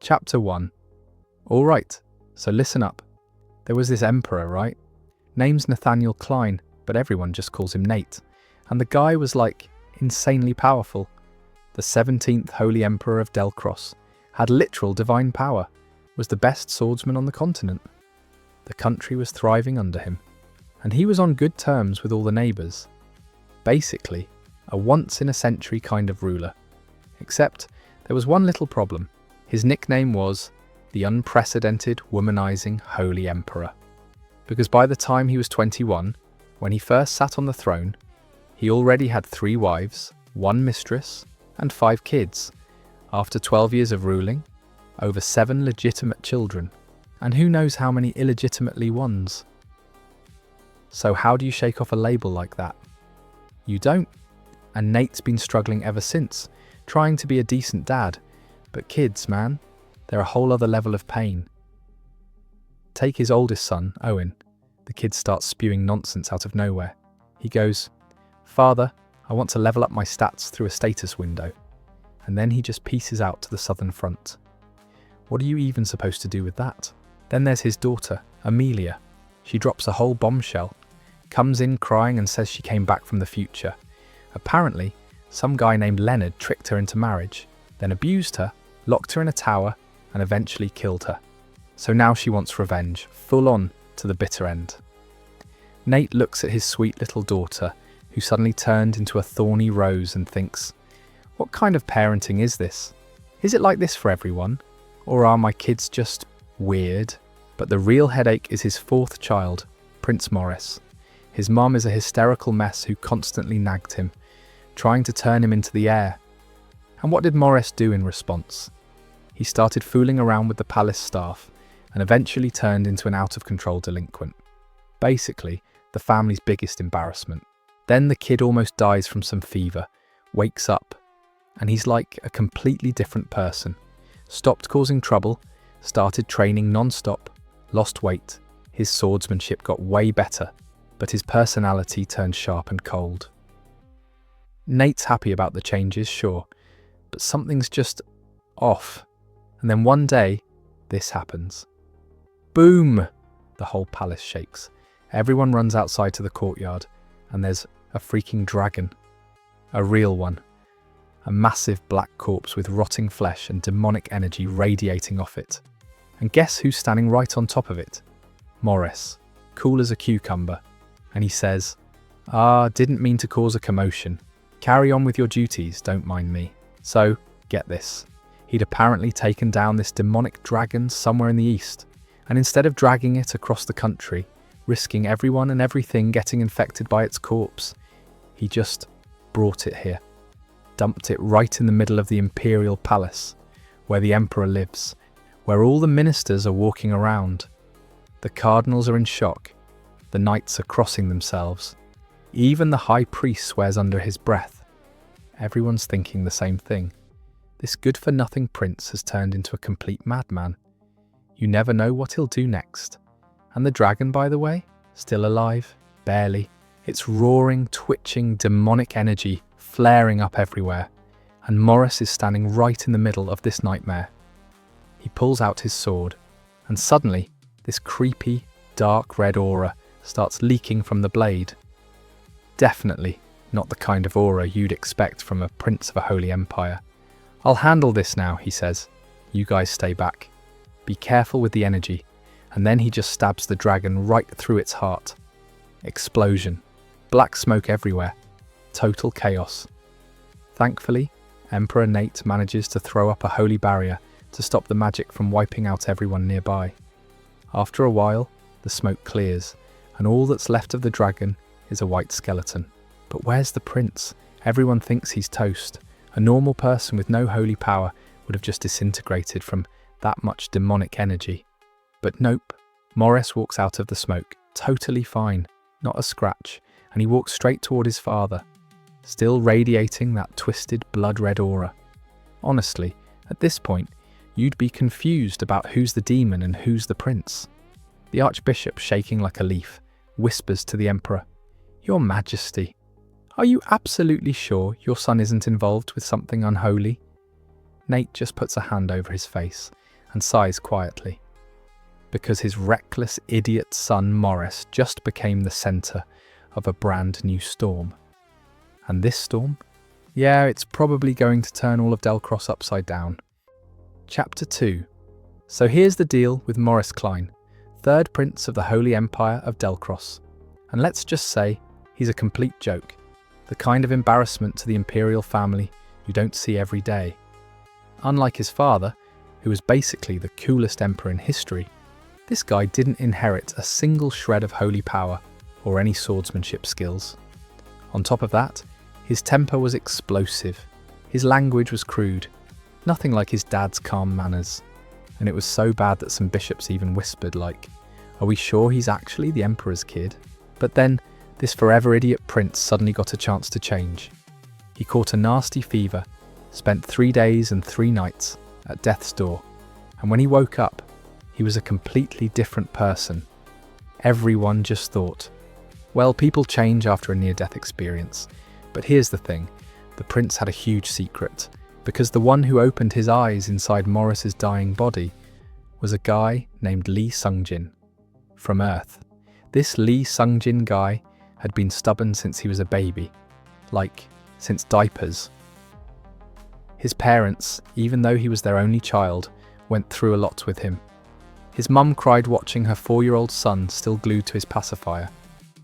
Chapter 1. Alright, so listen up. There was this emperor, right? Name's Nathaniel Klein, but everyone just calls him Nate. And the guy was like insanely powerful. The 17th Holy Emperor of Delcross, had literal divine power, was the best swordsman on the continent. The country was thriving under him, and he was on good terms with all the neighbours. Basically, a once-in-a-century kind of ruler. Except, there was one little problem. His nickname was the unprecedented, womanizing Holy Emperor. Because by the time he was 21, when he first sat on the throne, he already had 3 wives, 1 mistress, and 5 kids. After 12 years of ruling, over 7 legitimate children, and who knows how many illegitimately ones. So how do you shake off a label like that? You don't. And Nate's been struggling ever since, trying to be a decent dad. But kids, man, they're a whole other level of pain. Take his oldest son, Owen. The kid starts spewing nonsense out of nowhere. He goes, "Father, I want to level up my stats through a status window." And then he just pieces out to the southern front. What are you even supposed to do with that? Then there's his daughter, Amelia. She drops a whole bombshell, comes in crying and says she came back from the future. Apparently, some guy named Leonard tricked her into marriage, then abused her, locked her in a tower, and eventually killed her. So now she wants revenge, full on, to the bitter end. Nate looks at his sweet little daughter, who suddenly turned into a thorny rose, and thinks, what kind of parenting is this? Is it like this for everyone? Or are my kids just weird? But the real headache is his 4th child, Prince Morres. His mum is a hysterical mess who constantly nagged him, trying to turn him into the heir. And what did Morres do in response? He started fooling around with the palace staff and eventually turned into an out-of-control delinquent. Basically, the family's biggest embarrassment. Then the kid almost dies from some fever, wakes up, and he's like a completely different person. Stopped causing trouble, started training non-stop, lost weight, his swordsmanship got way better, but his personality turned sharp and cold. Nate's happy about the changes, sure, but something's just off. And then one day, this happens. Boom! The whole palace shakes. Everyone runs outside to the courtyard, and there's a freaking dragon. A real one. A massive black corpse with rotting flesh and demonic energy radiating off it. And guess who's standing right on top of it? Morres, cool as a cucumber. And he says, didn't mean to cause a commotion. Carry on with your duties, don't mind me. So, get this. He'd apparently taken down this demonic dragon somewhere in the east, and instead of dragging it across the country, risking everyone and everything getting infected by its corpse, he just brought it here. Dumped it right in the middle of the imperial palace, where the emperor lives, where all the ministers are walking around. The cardinals are in shock. The knights are crossing themselves. Even the high priest swears under his breath. Everyone's thinking the same thing. This good-for-nothing prince has turned into a complete madman. You never know what he'll do next. And the dragon, by the way, still alive? Barely. Its roaring, twitching, demonic energy flaring up everywhere. And Morres is standing right in the middle of this nightmare. He pulls out his sword, and suddenly, this creepy, dark red aura starts leaking from the blade. Definitely not the kind of aura you'd expect from a prince of a holy empire. "I'll handle this now," he says. "You guys stay back. Be careful with the energy." And then he just stabs the dragon right through its heart. Explosion. Black smoke everywhere. Total chaos. Thankfully, Emperor Nate manages to throw up a holy barrier to stop the magic from wiping out everyone nearby. After a while, the smoke clears, and all that's left of the dragon is a white skeleton. But where's the prince? Everyone thinks he's toast. A normal person with no holy power would have just disintegrated from that much demonic energy. But nope, Morres walks out of the smoke, totally fine, not a scratch, and he walks straight toward his father, still radiating that twisted blood-red aura. Honestly, at this point, you'd be confused about who's the demon and who's the prince. The archbishop, shaking like a leaf, whispers to the emperor, "Your Majesty, are you absolutely sure your son isn't involved with something unholy?" Nate just puts a hand over his face and sighs quietly. Because his reckless idiot son Morres just became the centre of a brand new storm. And this storm? Yeah, it's probably going to turn all of Delcross upside down. Chapter 2. So here's the deal with Morris Klein, third prince of the Holy Empire of Delcross. And let's just say, he's a complete joke. The kind of embarrassment to the imperial family you don't see every day. Unlike his father, who was basically the coolest emperor in history, this guy didn't inherit a single shred of holy power or any swordsmanship skills. On top of that, his temper was explosive, his language was crude, nothing like his dad's calm manners, and it was so bad that some bishops even whispered like, "Are we sure he's actually the emperor's kid?" But then, this forever idiot prince suddenly got a chance to change. He caught a nasty fever, spent 3 days and 3 nights at death's door, and when he woke up, he was a completely different person. Everyone just thought, well, people change after a near-death experience. But here's the thing, the prince had a huge secret, because the one who opened his eyes inside Morris's dying body was a guy named Lee Sungjin, from Earth. This Lee Sungjin guy had been stubborn since he was a baby, like, since diapers. His parents, even though he was their only child, went through a lot with him. His mum cried watching her 4-year-old son still glued to his pacifier.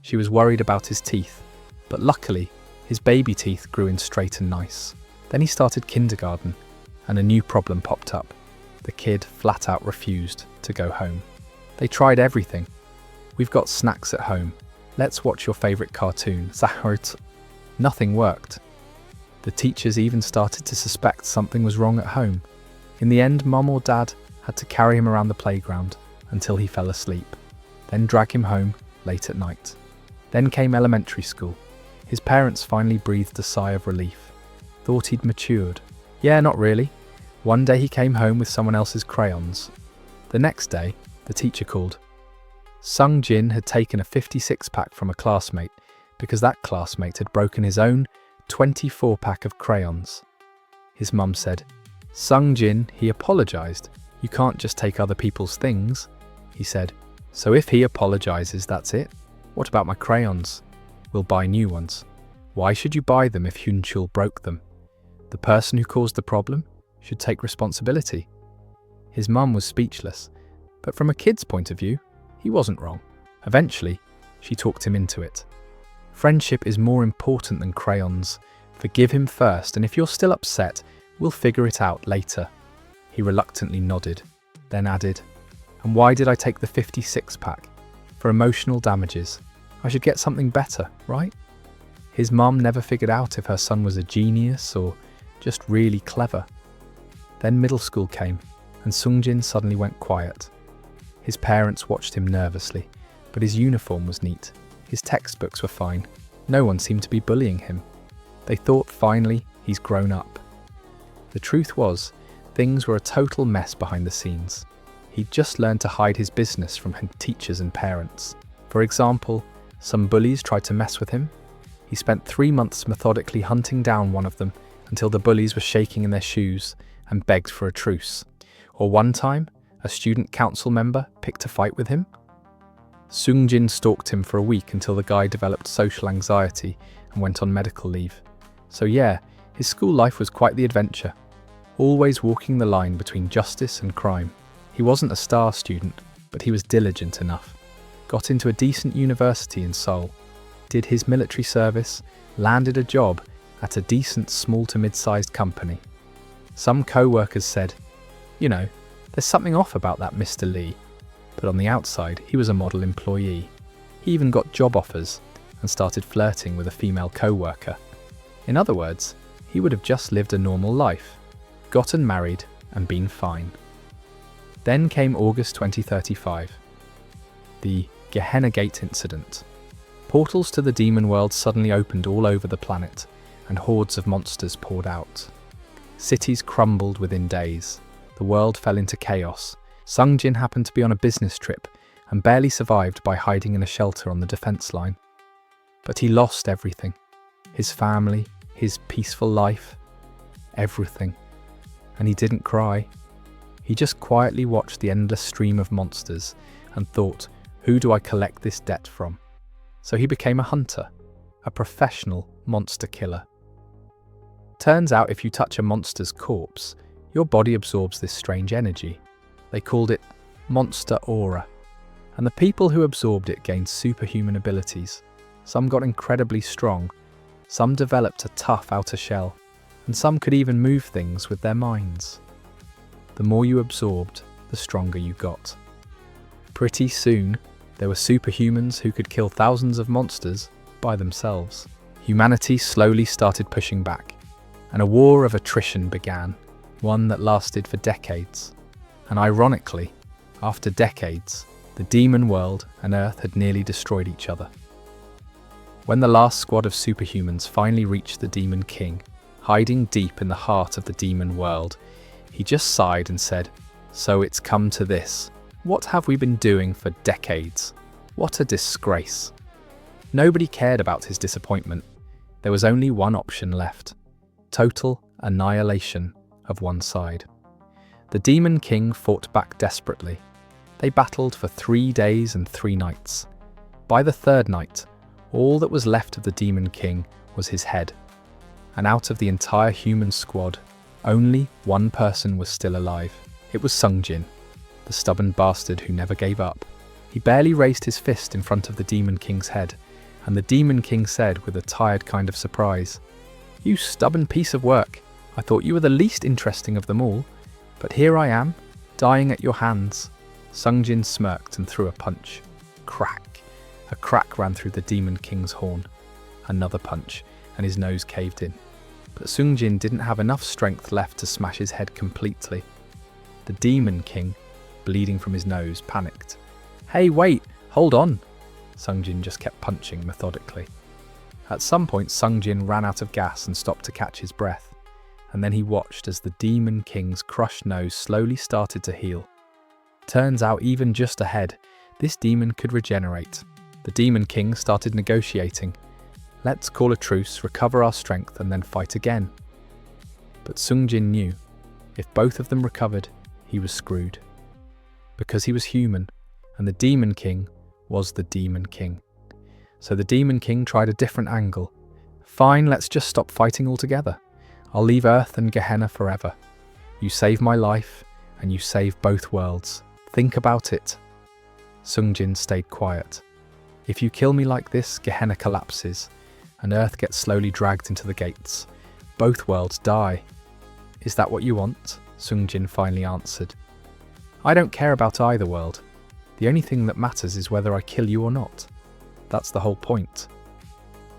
She was worried about his teeth, but luckily, his baby teeth grew in straight and nice. Then he started kindergarten, and a new problem popped up. The kid flat out refused to go home. They tried everything. We've got snacks at home. Let's watch your favourite cartoon. Nothing worked. The teachers even started to suspect something was wrong at home. In the end, mum or dad had to carry him around the playground until he fell asleep, then drag him home late at night. Then came elementary school. His parents finally breathed a sigh of relief. Thought he'd matured. Yeah, not really. One day he came home with someone else's crayons. The next day, the teacher called. Sung Jin had taken a 56-pack from a classmate because that classmate had broken his own 24-pack of crayons. His mum said, "Sung Jin, he apologised. You can't just take other people's things," he said. "So if he apologises, that's it? What about my crayons? We'll buy new ones. Why should you buy them if Hyunchul broke them? The person who caused the problem should take responsibility." His mum was speechless, but from a kid's point of view, he wasn't wrong. Eventually, she talked him into it. Friendship is more important than crayons. Forgive him first, and if you're still upset, we'll figure it out later. He reluctantly nodded, then added, "And why did I take the 56-pack? For emotional damages. I should get something better, right?" His mum never figured out if her son was a genius or just really clever. Then middle school came, and Sungjin suddenly went quiet. His parents watched him nervously, but his uniform was neat. His textbooks were fine. No one seemed to be bullying him. They thought finally he's grown up. The truth was, things were a total mess behind the scenes. He'd just learned to hide his business from teachers and parents. For example, some bullies tried to mess with him. He spent 3 months methodically hunting down one of them until the bullies were shaking in their shoes and begged for a truce. Or one time, a student council member picked a fight with him. Sungjin stalked him for a week until the guy developed social anxiety and went on medical leave. So yeah, his school life was quite the adventure, always walking the line between justice and crime. He wasn't a star student, but he was diligent enough. Got into a decent university in Seoul, did his military service, landed a job at a decent small to mid-sized company. Some co-workers said, "You know, there's something off about that Mr. Lee." But on the outside, he was a model employee. He even got job offers and started flirting with a female co-worker. In other words, he would have just lived a normal life, gotten married and been fine. Then came August 2035. The Gehenna Gate incident. Portals to the demon world suddenly opened all over the planet, and hordes of monsters poured out. Cities crumbled within days. The world fell into chaos. Sungjin happened to be on a business trip and barely survived by hiding in a shelter on the defense line. But he lost everything. His family, his peaceful life, everything. And he didn't cry. He just quietly watched the endless stream of monsters and thought, who do I collect this debt from? So he became a hunter, a professional monster killer. Turns out if you touch a monster's corpse, your body absorbs this strange energy. They called it monster aura. And the people who absorbed it gained superhuman abilities. Some got incredibly strong, some developed a tough outer shell, and some could even move things with their minds. The more you absorbed, the stronger you got. Pretty soon, there were superhumans who could kill thousands of monsters by themselves. Humanity slowly started pushing back, and a war of attrition began, one that lasted for decades. And ironically, after decades, the demon world and Earth had nearly destroyed each other. When the last squad of superhumans finally reached the Demon King, hiding deep in the heart of the demon world, he just sighed and said, "So it's come to this. What have we been doing for decades? What a disgrace." Nobody cared about his disappointment. There was only one option left: total annihilation of one side. The Demon King fought back desperately. They battled for 3 days and 3 nights. By the 3rd night, all that was left of the Demon King was his head. And out of the entire human squad, only one person was still alive. It was Sungjin, the stubborn bastard who never gave up. He barely raised his fist in front of the Demon King's head, and the Demon King said with a tired kind of surprise, "You stubborn piece of work. I thought you were the least interesting of them all, but here I am, dying at your hands." Sungjin smirked and threw a punch. Crack! A crack ran through the Demon King's horn. Another punch, and his nose caved in. But Sungjin didn't have enough strength left to smash his head completely. The Demon King, bleeding from his nose, panicked. "Hey, wait! Hold on!" Sungjin just kept punching methodically. At some point, Sungjin ran out of gas and stopped to catch his breath. And then he watched as the Demon King's crushed nose slowly started to heal. Turns out even just ahead, this demon could regenerate. The Demon King started negotiating. "Let's call a truce, recover our strength, and then fight again." But Sungjin knew, if both of them recovered, he was screwed. Because he was human, and the Demon King was the Demon King. So the Demon King tried a different angle. "Fine, let's just stop fighting altogether. I'll leave Earth and Gehenna forever. You save my life, and you save both worlds. Think about it." Sungjin stayed quiet. "If you kill me like this, Gehenna collapses, and Earth gets slowly dragged into the gates. Both worlds die." "Is that what you want?" Sungjin finally answered. "I don't care about either world. The only thing that matters is whether I kill you or not. That's the whole point."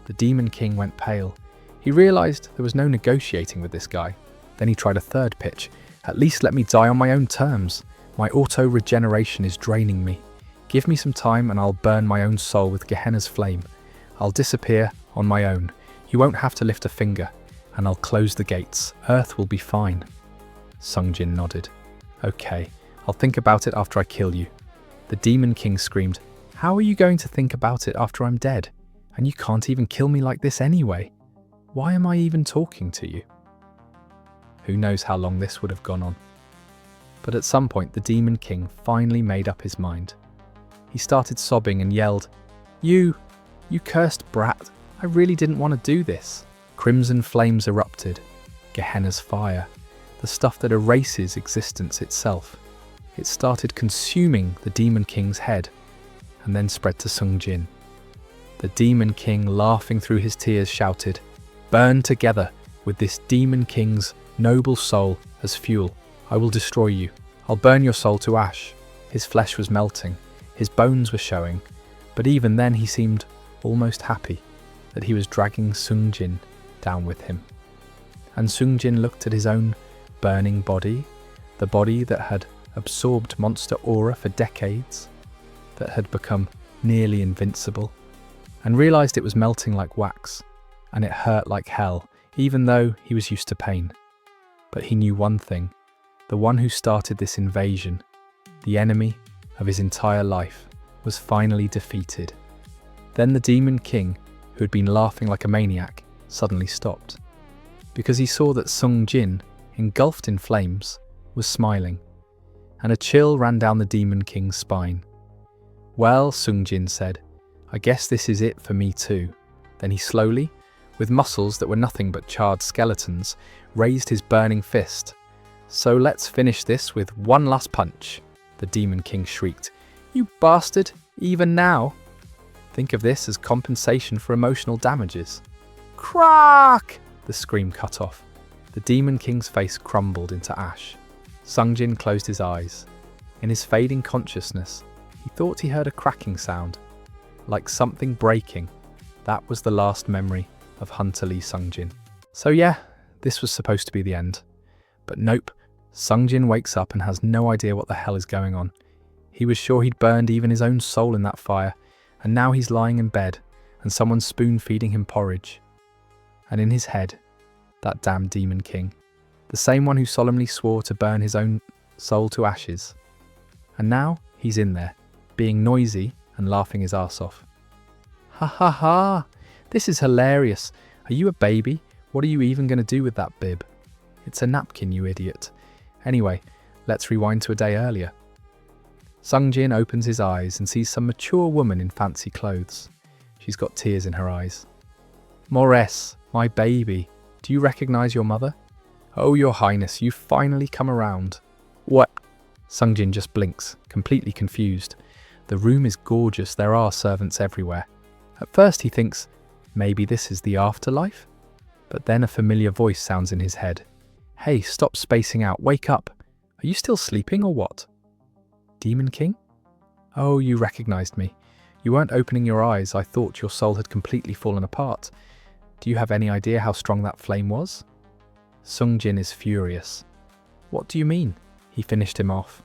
The Demon King went pale. He realized there was no negotiating with this guy. Then he tried a third pitch. "At least let me die on my own terms. My auto-regeneration is draining me. Give me some time and I'll burn my own soul with Gehenna's flame. I'll disappear on my own. You won't have to lift a finger, and I'll close the gates. Earth will be fine." Sungjin nodded. "Okay, I'll think about it after I kill you." The Demon King screamed, "How are you going to think about it after I'm dead? And you can't even kill me like this anyway. Why am I even talking to you?" Who knows how long this would have gone on. But at some point, the Demon King finally made up his mind. He started sobbing and yelled, You cursed brat, I really didn't want to do this." Crimson flames erupted. Gehenna's fire, the stuff that erases existence itself. It started consuming the Demon King's head, and then spread to Sungjin. The Demon King, laughing through his tears, shouted, "Burn together with this Demon King's noble soul as fuel. I will destroy you. I'll burn your soul to ash." His flesh was melting, his bones were showing, but even then he seemed almost happy that he was dragging Sungjin down with him. And Sungjin looked at his own burning body, the body that had absorbed monster aura for decades, that had become nearly invincible, and realized it was melting like wax, and it hurt like hell, even though he was used to pain. But he knew one thing: the one who started this invasion, the enemy of his entire life, was finally defeated. Then the Demon King, who had been laughing like a maniac, suddenly stopped, because he saw that Sungjin, engulfed in flames, was smiling. and a chill ran down the Demon King's spine. "Well," Sungjin said, "I guess this is it for me too." Then he slowly, with muscles that were nothing but charred skeletons, raised his burning fist. "So let's finish this with one last punch," the Demon King shrieked. "You bastard, even now? Think of this as compensation for emotional damages." "Crack!" the scream cut off. The Demon King's face crumbled into ash. Sungjin closed his eyes. In his fading consciousness, he thought he heard a cracking sound, like something breaking. That was the last memory of Hunter Lee Sungjin. So yeah, this was supposed to be the end. But nope, Sungjin wakes up and has no idea what the hell is going on. He was sure he'd burned even his own soul in that fire, and now he's lying in bed, and someone's spoon-feeding him porridge. And in his head, that damn Demon King, the same one who solemnly swore to burn his own soul to ashes. And now he's in there, being noisy and laughing his arse off. "Ha ha ha! This is hilarious. Are you a baby? What are you even going to do with that bib?" "It's a napkin, you idiot. Anyway, let's rewind to a day earlier." Sungjin opens his eyes and sees some mature woman in fancy clothes. She's got tears in her eyes. "Morres, my baby, do you recognize your mother?" "Oh, your highness, you've finally come around." "What?" Sungjin just blinks, completely confused. The room is gorgeous, there are servants everywhere. At first he thinks, maybe this is the afterlife? But then a familiar voice sounds in his head. "Hey, stop spacing out, wake up. Are you still sleeping or what?" "Demon King? Oh, you recognized me. You weren't opening your eyes, I thought your soul had completely fallen apart. Do you have any idea how strong that flame was?" Sungjin is furious. "What do you mean?" He finished him off.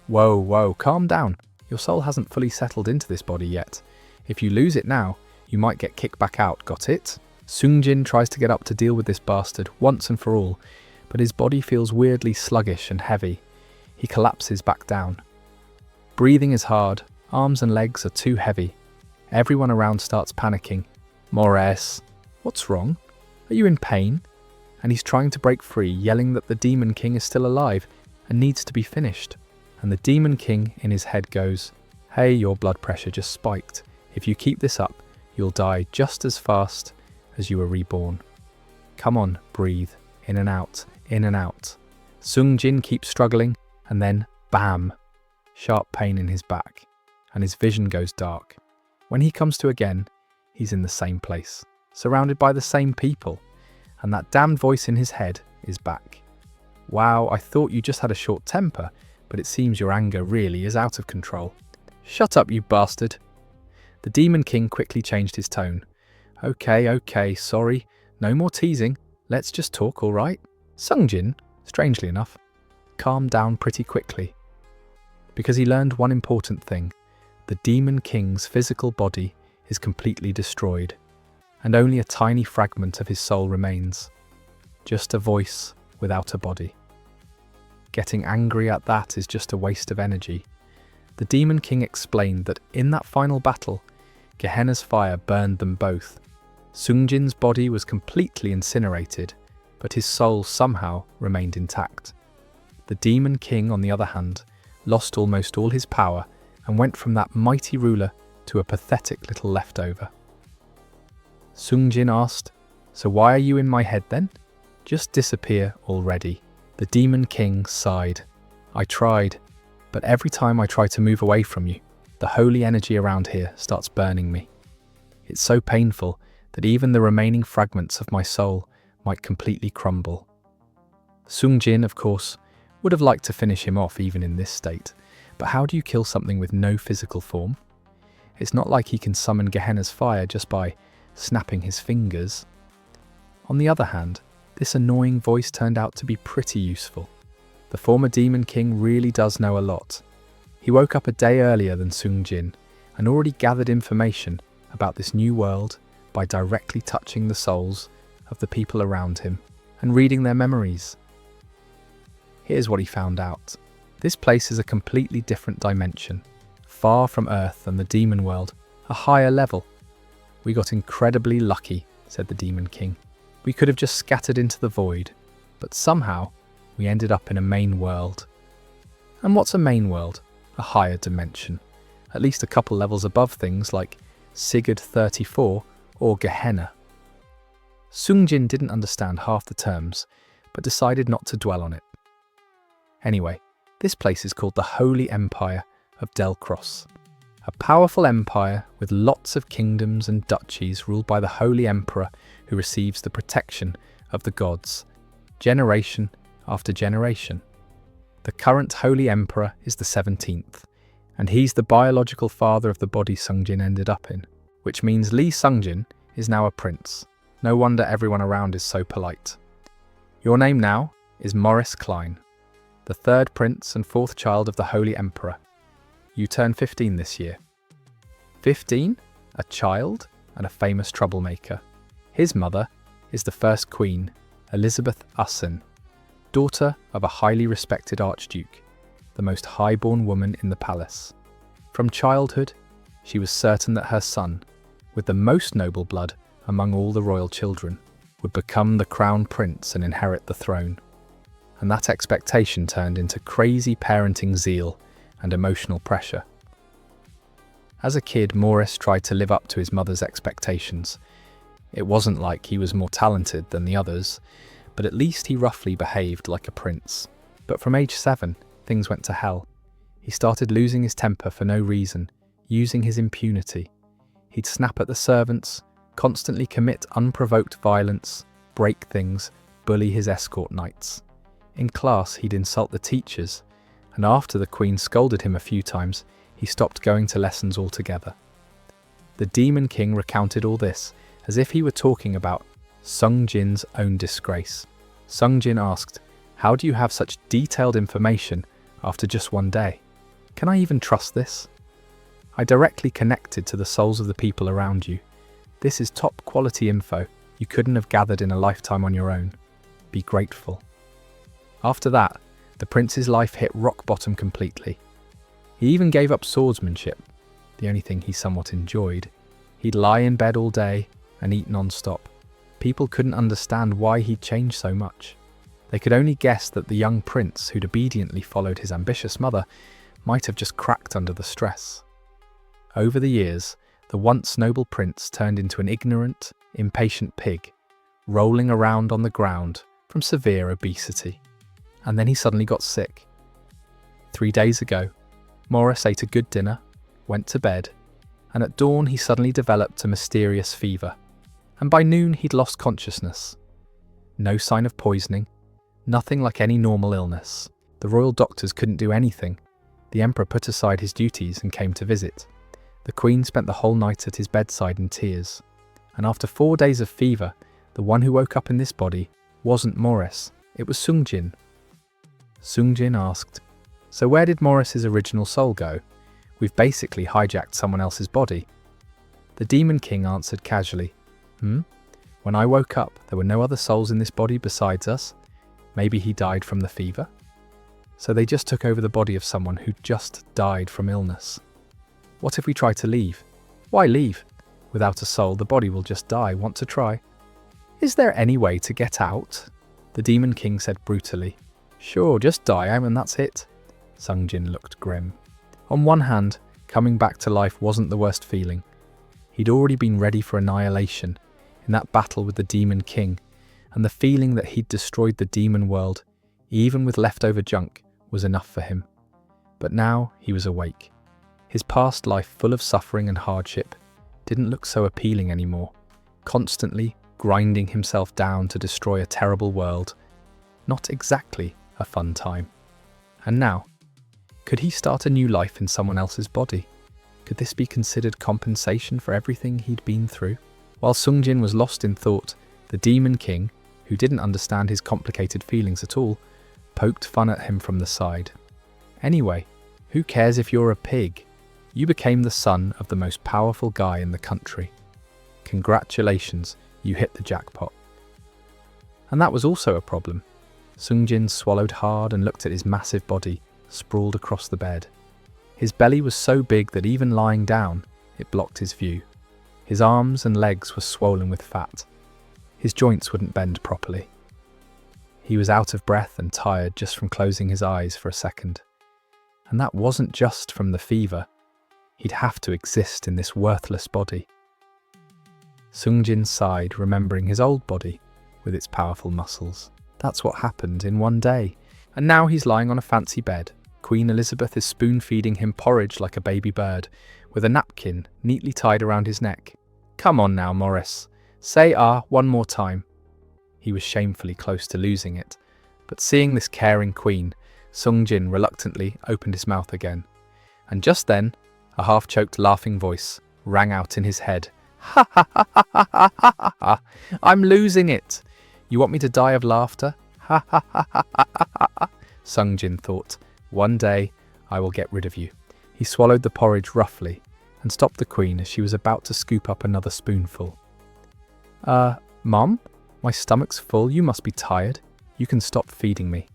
Whoa, calm down. Your soul hasn't fully settled into this body yet. If you lose it now, you might get kicked back out, got it? Sungjin tries to get up to deal with this bastard once and for all, but his body feels weirdly sluggish and heavy. He collapses back down. Breathing is hard, arms and legs are too heavy. Everyone around starts panicking. "Morres, what's wrong? Are you in pain?" And he's trying to break free, yelling that the Demon King is still alive and needs to be finished. And the Demon King in his head goes, "Hey, your blood pressure just spiked. If you keep this up, you'll die just as fast as you were reborn. Come on, breathe, in and out, in and out." Sungjin keeps struggling, and then, bam, sharp pain in his back, and his vision goes dark. When he comes to again, he's in the same place, surrounded by the same people, and that damned voice in his head is back. "Wow, I thought you just had a short temper, but it seems your anger really is out of control." "Shut up, you bastard." The Demon King quickly changed his tone. Okay, sorry. No more teasing. Let's just talk, all right?" Sungjin, strangely enough, calmed down pretty quickly. Because he learned one important thing. The Demon King's physical body is completely destroyed, and only a tiny fragment of his soul remains. Just a voice without a body. Getting angry at that is just a waste of energy. The Demon King explained that in that final battle, Gehenna's fire burned them both. Sungjin's body was completely incinerated, but his soul somehow remained intact. The Demon King, on the other hand, lost almost all his power and went from that mighty ruler to a pathetic little leftover. Sungjin asked, "So why are you in my head then? Just disappear already." The Demon King sighed. "I tried, but every time I try to move away from you, the holy energy around here starts burning me. It's so painful that even the remaining fragments of my soul might completely crumble." Sungjin, of course, would have liked to finish him off even in this state, but how do you kill something with no physical form? It's not like he can summon Gehenna's fire just by snapping his fingers. On the other hand, this annoying voice turned out to be pretty useful. The former Demon King really does know a lot. He woke up a day earlier than Sungjin and already gathered information about this new world by directly touching the souls of the people around him and reading their memories. Here's what he found out. This place is a completely different dimension, far from Earth and the demon world, a higher level. "We got incredibly lucky," said the Demon King. "We could have just scattered into the void, but somehow we ended up in a main world." And what's a main world? A higher dimension, at least a couple levels above things like Sigurd 34 or Gehenna. Sungjin didn't understand half the terms, but decided not to dwell on it. Anyway, this place is called the Holy Empire of Delcross, a powerful empire with lots of kingdoms and duchies ruled by the Holy Emperor who receives the protection of the gods, generation after generation. The current Holy Emperor is the 17th, and he's the biological father of the body Sungjin ended up in, which means Lee Sungjin is now a prince. No wonder everyone around is so polite. Your name now is Morres Klein, the third prince and fourth child of the Holy Emperor. You turn 15 this year. 15? A child and a famous troublemaker. His mother is the first queen, Elizabeth Ussen, daughter of a highly respected archduke, the most high-born woman in the palace. From childhood, she was certain that her son, with the most noble blood among all the royal children, would become the crown prince and inherit the throne. And that expectation turned into crazy parenting zeal and emotional pressure. As a kid, Morres tried to live up to his mother's expectations. It wasn't like he was more talented than the others, but at least he roughly behaved like a prince. But from age 7, things went to hell. He started losing his temper for no reason, using his impunity. He'd snap at the servants, constantly commit unprovoked violence, break things, bully his escort knights. In class, he'd insult the teachers, and after the Queen scolded him a few times, he stopped going to lessons altogether. The Demon King recounted all this as if he were talking about Sungjin's own disgrace. Sungjin asked, "How do you have such detailed information after just one day? Can I even trust this? I directly connected to the souls of the people around you. This is top quality info you couldn't have gathered in a lifetime on your own. Be grateful." After that, the prince's life hit rock bottom completely. He even gave up swordsmanship, the only thing he somewhat enjoyed. He'd lie in bed all day and eat non-stop. People couldn't understand why he'd changed so much. They could only guess that the young prince who'd obediently followed his ambitious mother might have just cracked under the stress. Over the years, the once noble prince turned into an ignorant, impatient pig, rolling around on the ground from severe obesity. And then he suddenly got sick. 3 days ago, Morres ate a good dinner, went to bed, and at dawn he suddenly developed a mysterious fever. And by noon he'd lost consciousness. No sign of poisoning, nothing like any normal illness. The royal doctors couldn't do anything. The emperor put aside his duties and came to visit. The queen spent the whole night at his bedside in tears. And after 4 days of fever, the one who woke up in this body wasn't Morres, it was Sungjin. Sungjin asked, "So where did Morres's original soul go? We've basically hijacked someone else's body." The Demon King answered casually, When I woke up, there were no other souls in this body besides us. Maybe he died from the fever? So they just took over the body of someone who just died from illness. What if we try to leave? Why leave? Without a soul, the body will just die. Want to try? Is there any way to get out? The Demon King said brutally. Sure, just die and that's it. Sungjin looked grim. On one hand, coming back to life wasn't the worst feeling. He'd already been ready for annihilation in that battle with the Demon King, and the feeling that he'd destroyed the demon world, even with leftover junk, was enough for him. But now he was awake. His past life, full of suffering and hardship, didn't look so appealing anymore, constantly grinding himself down to destroy a terrible world. Not exactly a fun time. And now, could he start a new life in someone else's body? Could this be considered compensation for everything he'd been through? While Sungjin was lost in thought, the Demon King, who didn't understand his complicated feelings at all, poked fun at him from the side. Anyway, who cares if you're a pig? You became the son of the most powerful guy in the country. Congratulations, you hit the jackpot. And that was also a problem. Sungjin swallowed hard and looked at his massive body, sprawled across the bed. His belly was so big that even lying down, it blocked his view. His arms and legs were swollen with fat. His joints wouldn't bend properly. He was out of breath and tired just from closing his eyes for a second. And that wasn't just from the fever. He'd have to exist in this worthless body. Sungjin sighed, remembering his old body with its powerful muscles. That's what happened in one day. And now he's lying on a fancy bed. Queen Elizabeth is spoon-feeding him porridge like a baby bird, with a napkin neatly tied around his neck. Come on now, Morres. Say ah one more time. He was shamefully close to losing it, but seeing this caring queen, Sungjin reluctantly opened his mouth again. And just then, a half-choked laughing voice rang out in his head. Ha ha ha ha ha ha ha ha! I'm losing it! You want me to die of laughter? Ha ha ha ha ha ha ha! Sungjin thought, one day I will get rid of you. He swallowed the porridge roughly and stopped the queen as she was about to scoop up another spoonful. Mom? My stomach's full, you must be tired. You can stop feeding me.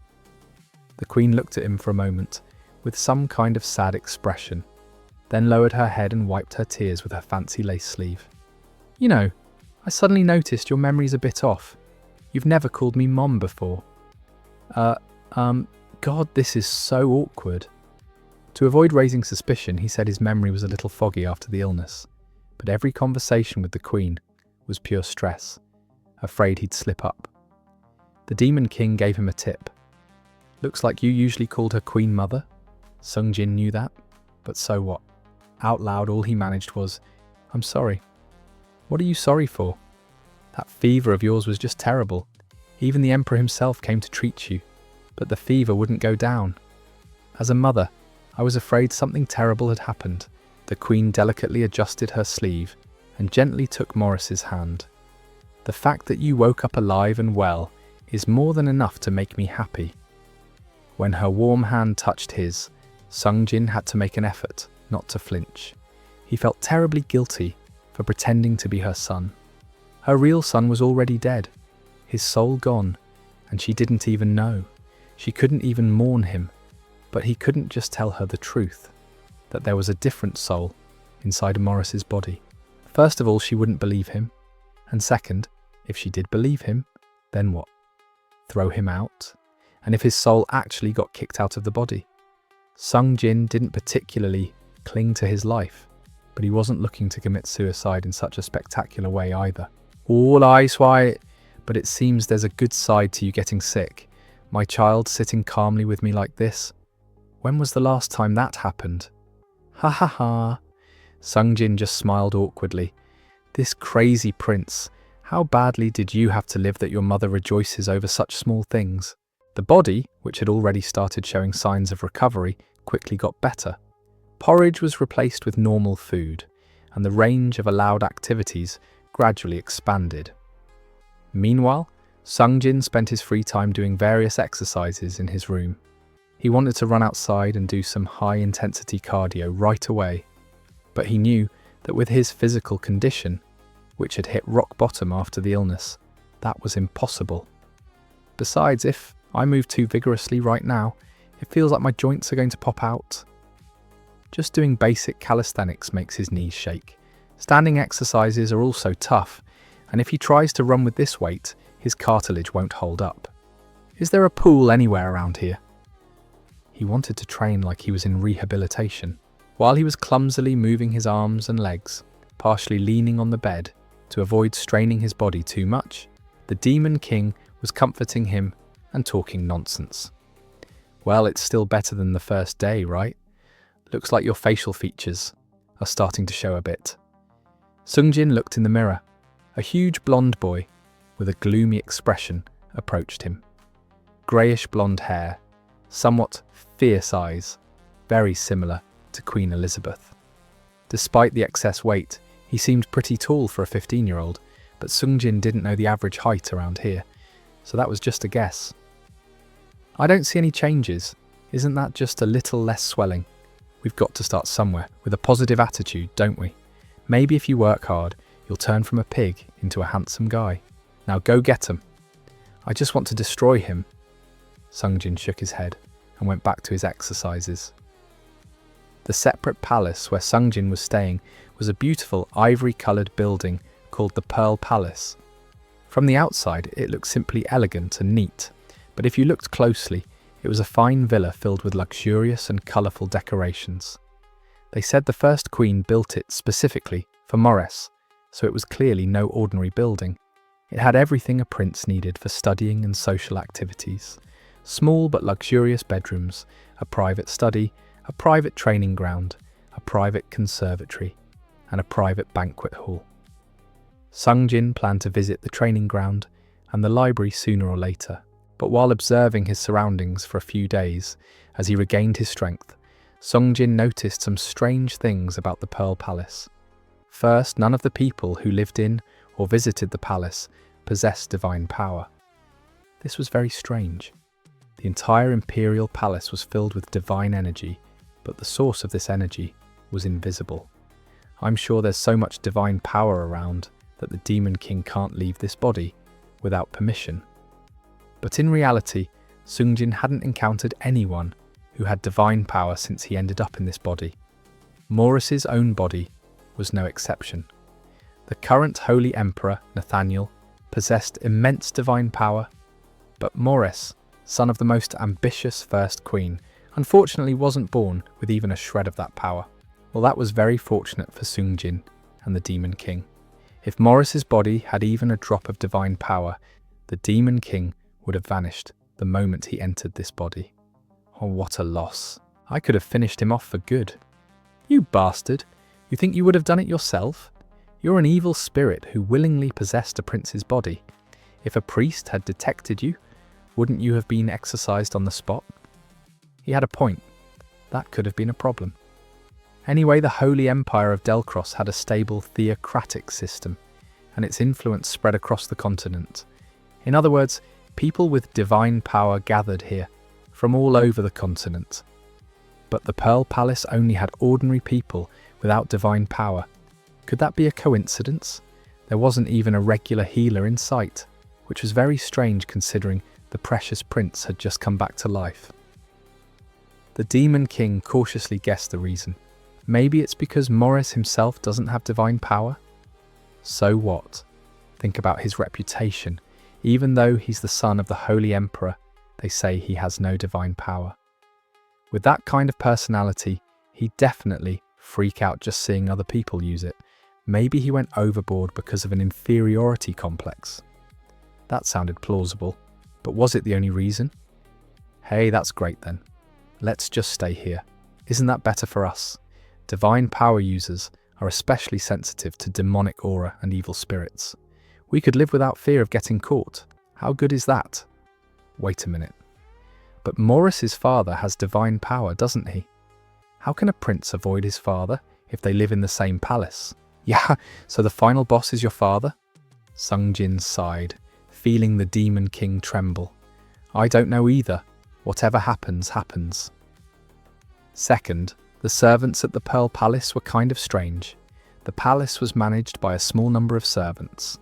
The queen looked at him for a moment with some kind of sad expression, then lowered her head and wiped her tears with her fancy lace sleeve. You know, I suddenly noticed your memory's a bit off. You've never called me Mom before. God, this is so awkward. To avoid raising suspicion, he said his memory was a little foggy after the illness, but every conversation with the queen was pure stress, afraid he'd slip up. The Demon King gave him a tip. Looks like you usually called her Queen Mother. Sungjin knew that, but so what? Out loud, all he managed was, I'm sorry. What are you sorry for? That fever of yours was just terrible. Even the Emperor himself came to treat you, but the fever wouldn't go down. As a mother, I was afraid something terrible had happened. The Queen delicately adjusted her sleeve and gently took Morris's hand. The fact that you woke up alive and well is more than enough to make me happy. When her warm hand touched his, Sungjin had to make an effort not to flinch. He felt terribly guilty for pretending to be her son. Her real son was already dead, his soul gone, and she didn't even know. She couldn't even mourn him, but he couldn't just tell her the truth, that there was a different soul inside Morris's body. First of all, she wouldn't believe him, and second, if she did believe him, then what? Throw him out? And if his soul actually got kicked out of the body? Sungjin didn't particularly cling to his life, but he wasn't looking to commit suicide in such a spectacular way either. All eyes wide, but it seems there's a good side to you getting sick. My child sitting calmly with me like this. When was the last time that happened? Ha ha ha. Sungjin just smiled awkwardly. This crazy prince, how badly did you have to live that your mother rejoices over such small things? The body, which had already started showing signs of recovery, quickly got better. Porridge was replaced with normal food, and the range of allowed activities gradually expanded. Meanwhile, Sungjin spent his free time doing various exercises in his room. He wanted to run outside and do some high-intensity cardio right away, but he knew that with his physical condition, which had hit rock bottom after the illness, that was impossible. Besides, if I move too vigorously right now, it feels like my joints are going to pop out. Just doing basic calisthenics makes his knees shake. Standing exercises are also tough, and if he tries to run with this weight, his cartilage won't hold up. Is there a pool anywhere around here? He wanted to train like he was in rehabilitation. While he was clumsily moving his arms and legs, partially leaning on the bed to avoid straining his body too much, the Demon King was comforting him and talking nonsense. Well, it's still better than the first day, right? Looks like your facial features are starting to show a bit. Sungjin looked in the mirror. A huge blonde boy with a gloomy expression approached him. Greyish blonde hair, somewhat fierce eyes, very similar to Queen Elizabeth. Despite the excess weight, he seemed pretty tall for a 15-year-old, but Sungjin didn't know the average height around here, so that was just a guess. I don't see any changes. Isn't that just a little less swelling? We've got to start somewhere, with a positive attitude, don't we? Maybe if you work hard, you'll turn from a pig into a handsome guy. Now go get him. I just want to destroy him. Sungjin shook his head and went back to his exercises. The separate palace where Sungjin was staying was a beautiful ivory-coloured building called the Pearl Palace. From the outside, it looked simply elegant and neat, but if you looked closely, It was a fine villa filled with luxurious and colourful decorations. They said the first queen built it specifically for Morres, so it was clearly no ordinary building. It had everything a prince needed for studying and social activities. Small but luxurious bedrooms, a private study, a private training ground, a private conservatory, and a private banquet hall. Sungjin planned to visit the training ground and the library sooner or later, but while observing his surroundings for a few days, as he regained his strength, Sungjin noticed some strange things about the Pearl Palace. First, none of the people who lived in or visited the palace possessed divine power. This was very strange. The entire imperial palace was filled with divine energy, but the source of this energy was invisible. I'm sure there's so much divine power around that the Demon King can't leave this body without permission. But in reality, Sungjin hadn't encountered anyone who had divine power since he ended up in this body. Morris's own body was no exception. The current Holy Emperor, Nathaniel, possessed immense divine power, but Morres, son of the most ambitious first queen, unfortunately wasn't born with even a shred of that power. Well, that was very fortunate for Sungjin and the Demon King. If Morris's body had even a drop of divine power, the Demon King would have vanished the moment he entered this body. Oh, what a loss. I could have finished him off for good. You bastard! You think you would have done it yourself? You're an evil spirit who willingly possessed a prince's body. If a priest had detected you, wouldn't you have been exorcised on the spot? He had a point. That could have been a problem. Anyway, the Holy Empire of Delcross had a stable theocratic system, and its influence spread across the continent. In other words, people with divine power gathered here, from all over the continent. But the Pearl Palace only had ordinary people without divine power. Could that be a coincidence? There wasn't even a regular healer in sight, which was very strange considering the precious prince had just come back to life. The Demon King cautiously guessed the reason. Maybe it's because Morres himself doesn't have divine power? So what? Think about his reputation. Even though he's the son of the Holy Emperor, they say he has no divine power. With that kind of personality, he'd definitely freak out just seeing other people use it. Maybe he went overboard because of an inferiority complex. That sounded plausible, but was it the only reason? Hey, that's great then. Let's just stay here. Isn't that better for us? Divine power users are especially sensitive to demonic aura and evil spirits. We could live without fear of getting caught. How good is that? Wait a minute. But Morris's father has divine power, doesn't he? How can a prince avoid his father if they live in the same palace? Yeah, so the final boss is your father? Sungjin sighed, feeling the Demon King tremble. I don't know either. Whatever happens, happens. Second, the servants at the Pearl Palace were kind of strange. The palace was managed by a small number of servants.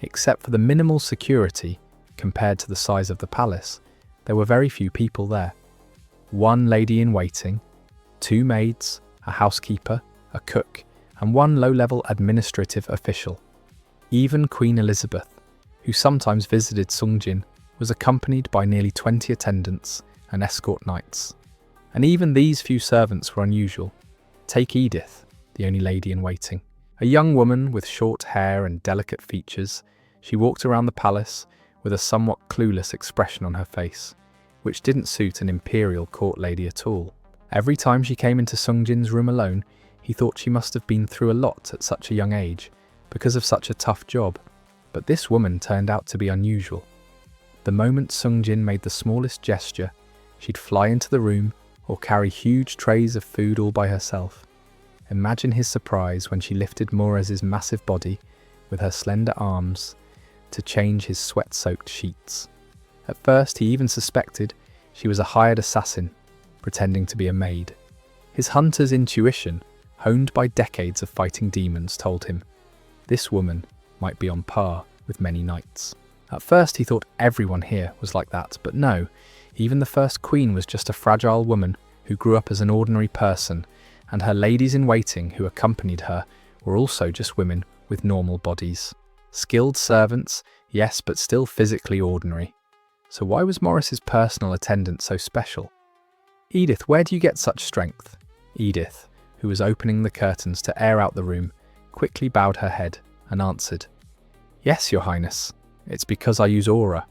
Except for the minimal security, compared to the size of the palace, there were very few people there. One lady in waiting, 2 maids, a housekeeper, a cook, and 1 low-level administrative official. Even Queen Elizabeth, who sometimes visited Sungjin, was accompanied by nearly 20 attendants and escort knights. And even these few servants were unusual. Take Edith, the only lady in waiting. A young woman with short hair and delicate features, she walked around the palace with a somewhat clueless expression on her face, which didn't suit an imperial court lady at all. Every time she came into Sungjin's room alone, he thought she must have been through a lot at such a young age, because of such a tough job. But this woman turned out to be unusual. The moment Sungjin made the smallest gesture, she'd fly into the room or carry huge trays of food all by herself. Imagine his surprise when she lifted Morres's massive body with her slender arms to change his sweat-soaked sheets. At first, he even suspected she was a hired assassin, pretending to be a maid. His hunter's intuition, honed by decades of fighting demons, told him this woman might be on par with many knights. At first, he thought everyone here was like that, but no, even the first queen was just a fragile woman who grew up as an ordinary person, and her ladies-in-waiting who accompanied her were also just women with normal bodies. Skilled servants, yes, but still physically ordinary. So why was Morris's personal attendant so special? Edith, where do you get such strength? Edith, who was opening the curtains to air out the room, quickly bowed her head and answered, Yes, Your Highness, it's because I use aura.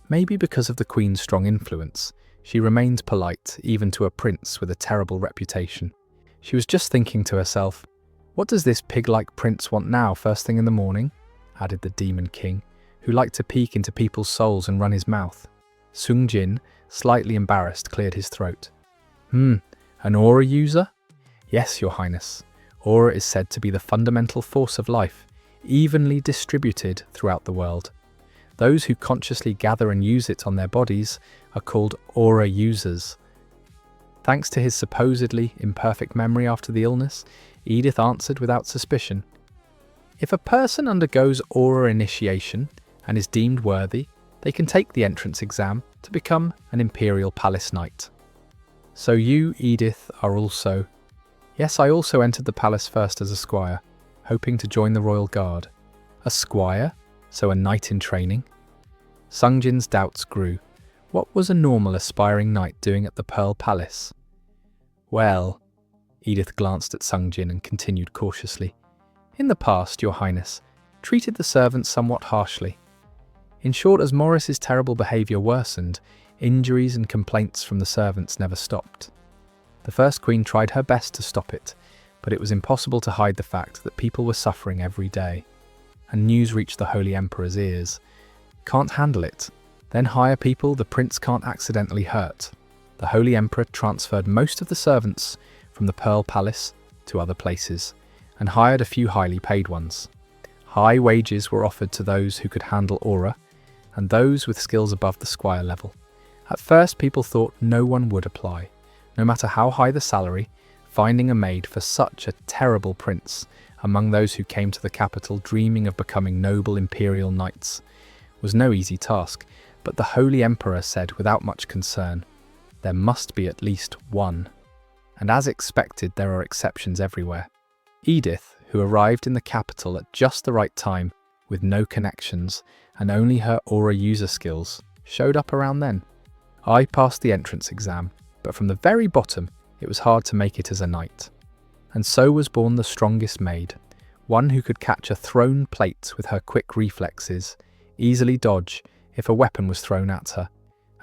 Maybe because of the Queen's strong influence, she remained polite even to a prince with a terrible reputation. She was just thinking to herself, What does this pig-like prince want now first thing in the morning? Added the Demon King, who liked to peek into people's souls and run his mouth. Sung Jin, slightly embarrassed, cleared his throat. An aura user? Yes, Your Highness. Aura is said to be the fundamental force of life, evenly distributed throughout the world. Those who consciously gather and use it on their bodies are called aura users. Thanks to his supposedly imperfect memory after the illness, Edith answered without suspicion. If a person undergoes aura initiation and is deemed worthy, they can take the entrance exam to become an Imperial Palace Knight. So you, Edith, are also... Yes, I also entered the palace first as a squire, hoping to join the Royal Guard. A squire? So a knight in training? Sung Jin's doubts grew. What was a normal aspiring knight doing at the Pearl Palace? Well, Edith glanced at Sung Jin and continued cautiously. In the past, Your Highness treated the servants somewhat harshly. In short, as Morris's terrible behaviour worsened, injuries and complaints from the servants never stopped. The first queen tried her best to stop it, but it was impossible to hide the fact that people were suffering every day. And news reached the Holy Emperor's ears. Can't handle it. Then hire people the prince can't accidentally hurt. The Holy Emperor transferred most of the servants from the Pearl Palace to other places, and hired a few highly paid ones. High wages were offered to those who could handle aura, and those with skills above the squire level. At first people thought no one would apply. No matter how high the salary, finding a maid for such a terrible prince among those who came to the capital dreaming of becoming noble imperial knights was no easy task, but the Holy Emperor said without much concern, there must be at least one. And as expected, there are exceptions everywhere. Edith, who arrived in the capital at just the right time, with no connections and only her aura user skills, showed up around then. I passed the entrance exam, but from the very bottom, it was hard to make it as a knight. And so was born the strongest maid, one who could catch a thrown plate with her quick reflexes, easily dodge if a weapon was thrown at her,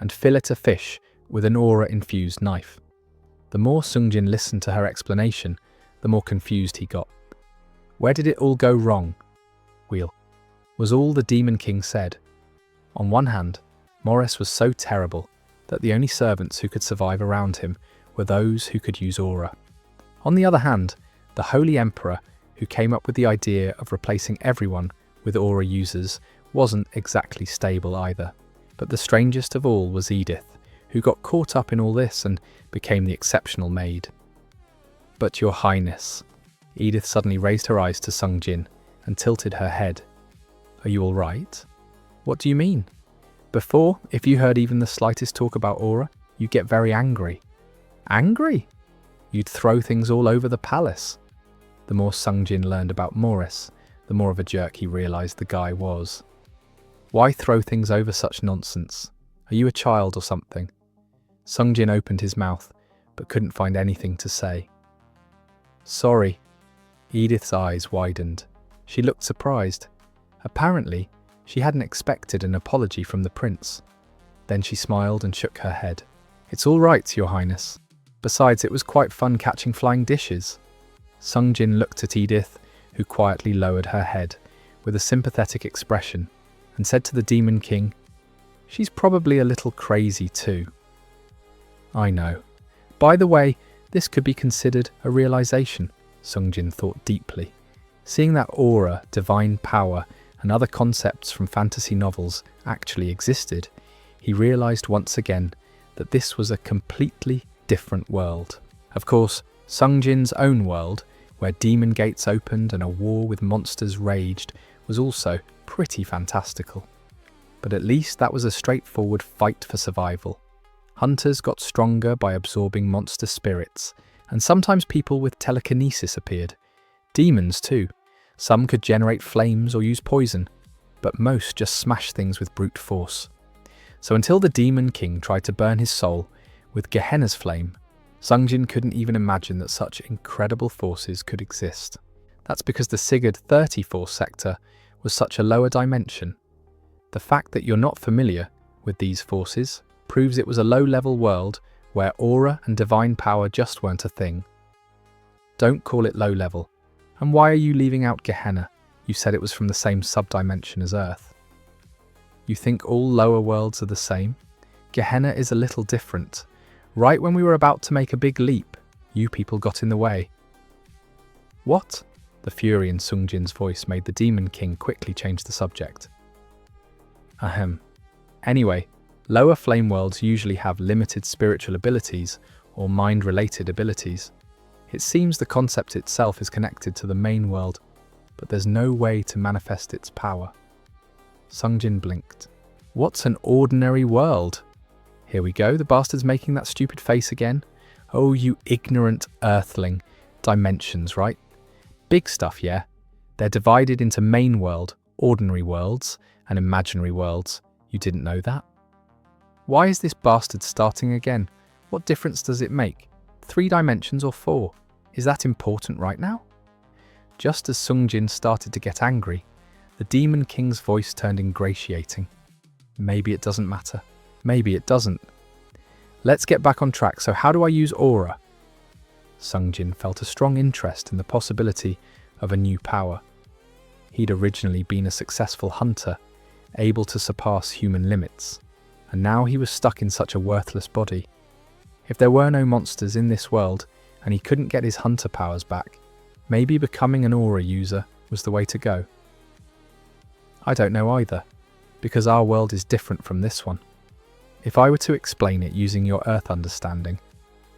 and fillet a fish with an aura-infused knife. The more Sung Jin listened to her explanation, the more confused he got. Where did it all go wrong? Was all the Demon King said. On one hand, Morres was so terrible that the only servants who could survive around him were those who could use aura. On the other hand, the Holy Emperor, who came up with the idea of replacing everyone with aura users, wasn't exactly stable either. But the strangest of all was Edith, who got caught up in all this and became the exceptional maid. But Your Highness, Edith suddenly raised her eyes to Sung Jin and tilted her head. Are you all right? What do you mean? Before, if you heard even the slightest talk about aura, you'd get very angry. Angry? You'd throw things all over the palace. The more Sung Jin learned about Morres, the more of a jerk he realised the guy was. Why throw things over such nonsense? Are you a child or something? Sung Jin opened his mouth, but couldn't find anything to say. Sorry. Edith's eyes widened. She looked surprised. Apparently, she hadn't expected an apology from the prince. Then she smiled and shook her head. It's all right, Your Highness. Besides, it was quite fun catching flying dishes. Sung Jin looked at Edith, who quietly lowered her head with a sympathetic expression, and said to the Demon King, She's probably a little crazy too. I know. By the way, this could be considered a realization, Sung Jin thought deeply. Seeing that aura, divine power, and other concepts from fantasy novels actually existed, he realized once again that this was a completely different world. Of course, Sung Jin's own world, where demon gates opened and a war with monsters raged, was also pretty fantastical. But at least that was a straightforward fight for survival. Hunters got stronger by absorbing monster spirits, and sometimes people with telekinesis appeared. Demons too. Some could generate flames or use poison, but most just smashed things with brute force. So until the Demon King tried to burn his soul with Gehenna's flame, Sungjin couldn't even imagine that such incredible forces could exist. That's because the Sigurd 34 sector was such a lower dimension. The fact that you're not familiar with these forces proves it was a low-level world where aura and divine power just weren't a thing. Don't call it low-level. And why are you leaving out Gehenna? You said it was from the same sub-dimension as Earth. You think all lower worlds are the same? Gehenna is a little different. Right when we were about to make a big leap, you people got in the way. What? The fury in Sungjin's voice made the Demon King quickly change the subject. Ahem. Anyway, lower flame worlds usually have limited spiritual abilities or mind-related abilities. It seems the concept itself is connected to the main world, but there's no way to manifest its power. Sungjin blinked. What's an ordinary world? Here we go, the bastard's making that stupid face again. Oh, you ignorant earthling. Dimensions, right? Big stuff, yeah? They're divided into main world, ordinary worlds, and imaginary worlds. You didn't know that? Why is this bastard starting again? What difference does it make? 3 dimensions or 4? Is that important right now? Just as Sungjin started to get angry, the Demon King's voice turned ingratiating. Maybe it doesn't matter. Maybe it doesn't. Let's get back on track. So how do I use aura? Sungjin felt a strong interest in the possibility of a new power. He'd originally been a successful hunter, able to surpass human limits, and now he was stuck in such a worthless body. If there were no monsters in this world and he couldn't get his hunter powers back, maybe becoming an aura user was the way to go. I don't know either, because our world is different from this one. If I were to explain it using your Earth understanding,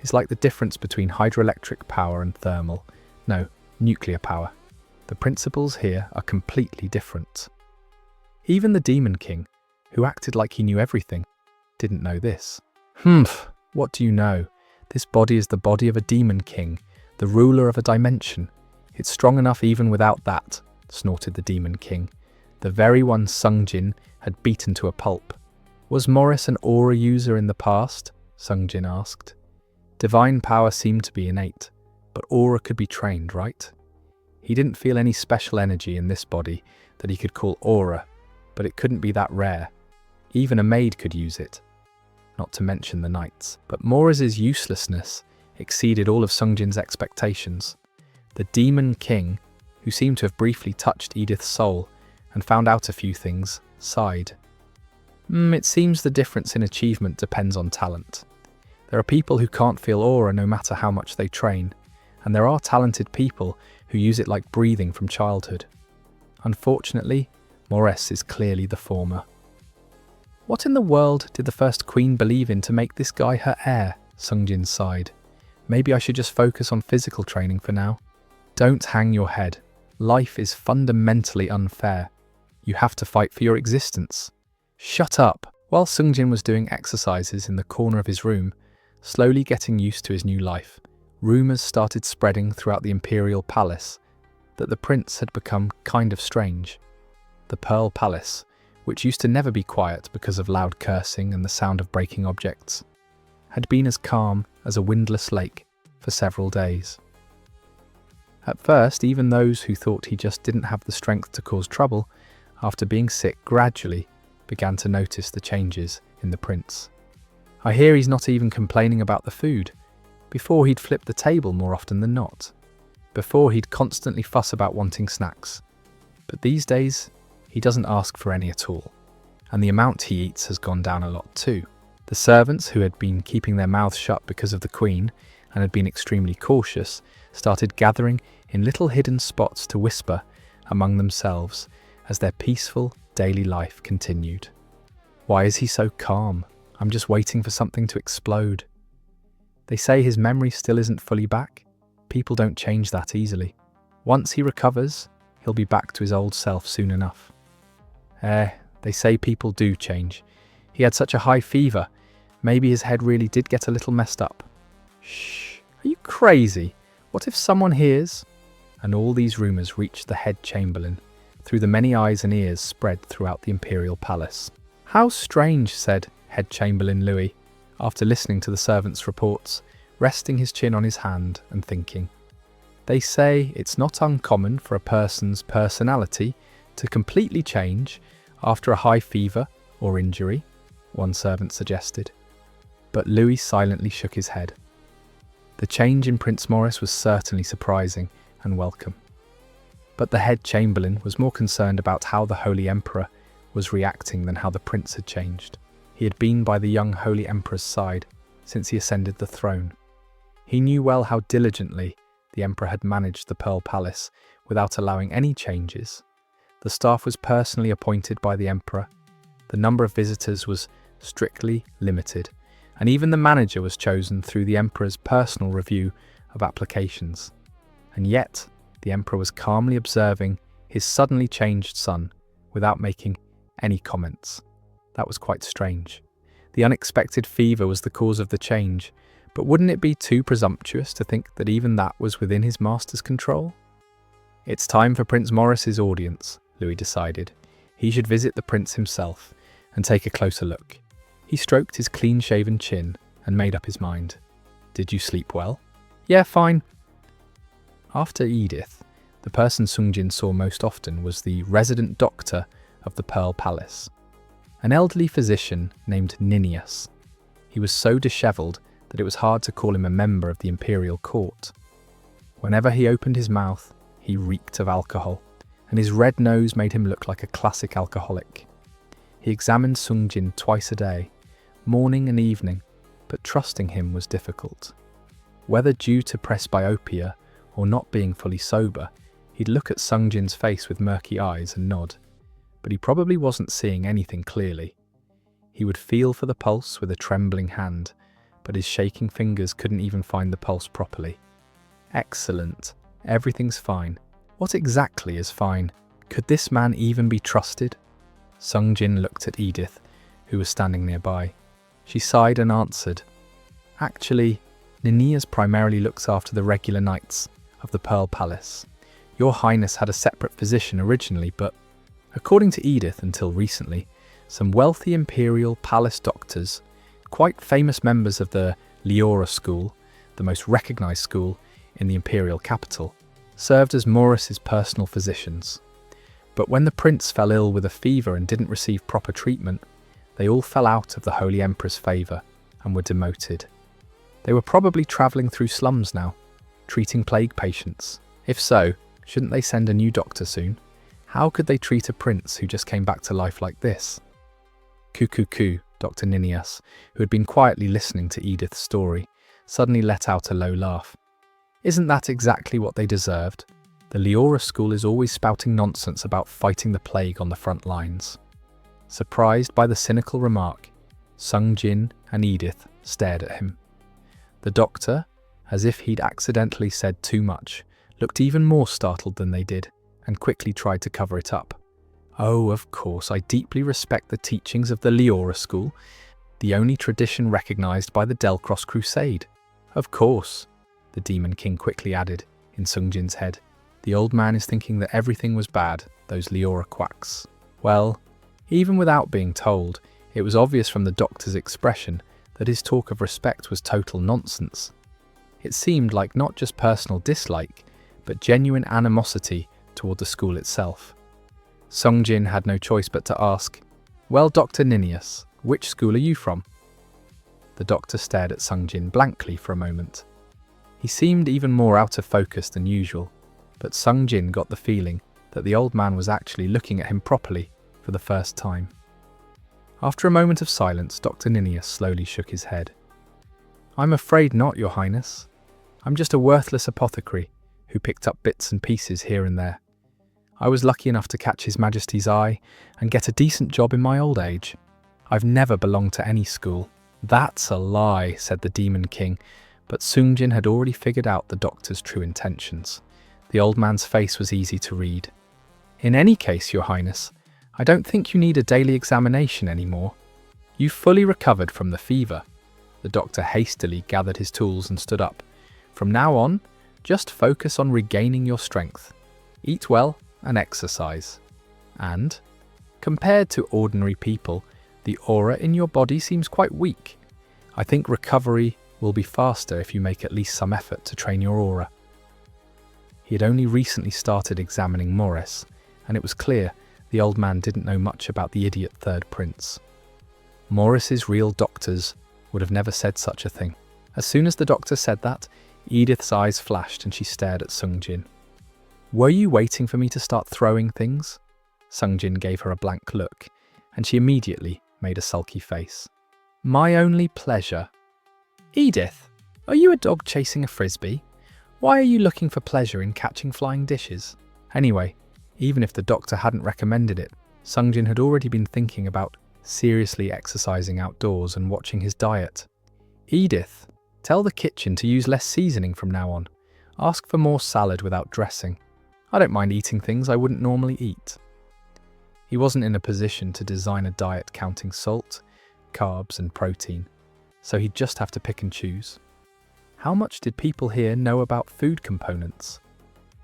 it's like the difference between hydroelectric power and nuclear power. The principles here are completely different. Even the Demon King, who acted like he knew everything, didn't know this. What do you know? This body is the body of a Demon King, the ruler of a dimension. It's strong enough even without that, snorted the Demon King, the very one Sungjin had beaten to a pulp. Was Morres an aura user in the past? Sungjin asked. Divine power seemed to be innate, but aura could be trained, right? He didn't feel any special energy in this body that he could call aura, but it couldn't be that rare. Even a maid could use it, not to mention the knights. But Morres' uselessness exceeded all of Sungjin's expectations. The Demon King, who seemed to have briefly touched Edith's soul and found out a few things, sighed. It seems the difference in achievement depends on talent. There are people who can't feel aura no matter how much they train, and there are talented people who use it like breathing from childhood. Unfortunately, Morres is clearly the former. What in the world did the first queen believe in to make this guy her heir? Sungjin sighed. Maybe I should just focus on physical training for now. Don't hang your head. Life is fundamentally unfair. You have to fight for your existence. Shut up! While Sungjin was doing exercises in the corner of his room, slowly getting used to his new life, rumours started spreading throughout the imperial palace that the prince had become kind of strange. The Pearl Palace, which used to never be quiet because of loud cursing and the sound of breaking objects, had been as calm as a windless lake for several days. At first, even those who thought he just didn't have the strength to cause trouble after being sick gradually began to notice the changes in the prince. I hear he's not even complaining about the food. Before he'd flip the table more often than not. Before he'd constantly fuss about wanting snacks. But these days, he doesn't ask for any at all. And the amount he eats has gone down a lot too. The servants, who had been keeping their mouths shut because of the queen and had been extremely cautious, started gathering in little hidden spots to whisper among themselves as their peaceful daily life continued. Why is he so calm? I'm just waiting for something to explode. They say his memory still isn't fully back. People don't change that easily. Once he recovers, he'll be back to his old self soon enough. They say people do change. He had such a high fever. Maybe his head really did get a little messed up. Shh, are you crazy? What if someone hears? And all these rumours reached the head chamberlain, through the many eyes and ears spread throughout the imperial palace. How strange, said head chamberlain Louis, after listening to the servants' reports, resting his chin on his hand and thinking. They say it's not uncommon for a person's personality to completely change after a high fever or injury, one servant suggested. But Louis silently shook his head. The change in Prince Morres was certainly surprising and welcome. But the head chamberlain was more concerned about how the Holy Emperor was reacting than how the prince had changed. He had been by the young Holy Emperor's side since he ascended the throne. He knew well how diligently the Emperor had managed the Pearl Palace without allowing any changes. The staff was personally appointed by the Emperor, the number of visitors was strictly limited, and even the manager was chosen through the Emperor's personal review of applications. And yet, the Emperor was calmly observing his suddenly changed son without making any comments. That was quite strange. The unexpected fever was the cause of the change, but wouldn't it be too presumptuous to think that even that was within his master's control? It's time for Prince Morris's audience, Louis decided. He should visit the prince himself and take a closer look. He stroked his clean-shaven chin and made up his mind. Did you sleep well? Yeah, fine. After Edith, the person Sungjin saw most often was the resident doctor of the Pearl Palace, an elderly physician named Ninius. He was so dishevelled that it was hard to call him a member of the imperial court. Whenever he opened his mouth, he reeked of alcohol, and his red nose made him look like a classic alcoholic. He examined Sungjin twice a day, morning and evening, but trusting him was difficult. Whether due to presbyopia or not being fully sober, he'd look at Sungjin's face with murky eyes and nod, but he probably wasn't seeing anything clearly. He would feel for the pulse with a trembling hand, but his shaking fingers couldn't even find the pulse properly. Excellent. Everything's fine. What exactly is fine? Could this man even be trusted? Sungjin looked at Edith, who was standing nearby. She sighed and answered, Actually, Ninias primarily looks after the regular knights of the Pearl Palace. Your Highness had a separate physician originally, but according to Edith until recently, some wealthy imperial palace doctors, quite famous members of the Leora school, the most recognised school in the imperial capital, served as Morris's personal physicians. But when the prince fell ill with a fever and didn't receive proper treatment, they all fell out of the Holy Emperor's favour and were demoted. They were probably travelling through slums now, treating plague patients. If so, shouldn't they send a new doctor soon? How could they treat a prince who just came back to life like this? Coo, Dr. Ninias, who had been quietly listening to Edith's story, suddenly let out a low laugh. Isn't that exactly what they deserved? The Leora school is always spouting nonsense about fighting the plague on the front lines. Surprised by the cynical remark, Sungjin and Edith stared at him. The doctor, as if he'd accidentally said too much, looked even more startled than they did and quickly tried to cover it up. Oh, of course, I deeply respect the teachings of the Leora school, the only tradition recognised by the Delcross Crusade. Of course, the Demon King quickly added in Sungjin's head. The old man is thinking that everything was bad, those Leora quacks. Well, even without being told, it was obvious from the doctor's expression that his talk of respect was total nonsense. It seemed like not just personal dislike, but genuine animosity toward the school itself. Sungjin had no choice but to ask, Well, Dr. Ninias, which school are you from? The doctor stared at Sungjin blankly for a moment. He seemed even more out of focus than usual, but Sungjin got the feeling that the old man was actually looking at him properly for the first time. After a moment of silence, Dr. Ninias slowly shook his head. I'm afraid not, Your Highness. I'm just a worthless apothecary who picked up bits and pieces here and there. I was lucky enough to catch His Majesty's eye and get a decent job in my old age. I've never belonged to any school. That's a lie, said the Demon King, but Sungjin had already figured out the doctor's true intentions. The old man's face was easy to read. In any case, Your Highness, I don't think you need a daily examination anymore. You've fully recovered from the fever. The doctor hastily gathered his tools and stood up. From now on, just focus on regaining your strength. Eat well and exercise. And, compared to ordinary people, The aura in your body seems quite weak. I think recovery will be faster if you make at least some effort to train your aura. He had only recently started examining Morres, and it was clear the old man didn't know much about the idiot third prince. Morris's real doctors would have never said such a thing. As soon as the doctor said that, Edith's eyes flashed and she stared at Sungjin. "Were you waiting for me to start throwing things?" Sungjin gave her a blank look, and she immediately made a sulky face. "My only pleasure." "Edith, are you a dog chasing a frisbee? Why are you looking for pleasure in catching flying dishes?" Anyway, even if the doctor hadn't recommended it, Sungjin had already been thinking about seriously exercising outdoors and watching his diet. "Edith, tell the kitchen to use less seasoning from now on. Ask for more salad without dressing. I don't mind eating things I wouldn't normally eat." He wasn't in a position to design a diet counting salt, carbs and protein, so he'd just have to pick and choose. How much did people here know about food components?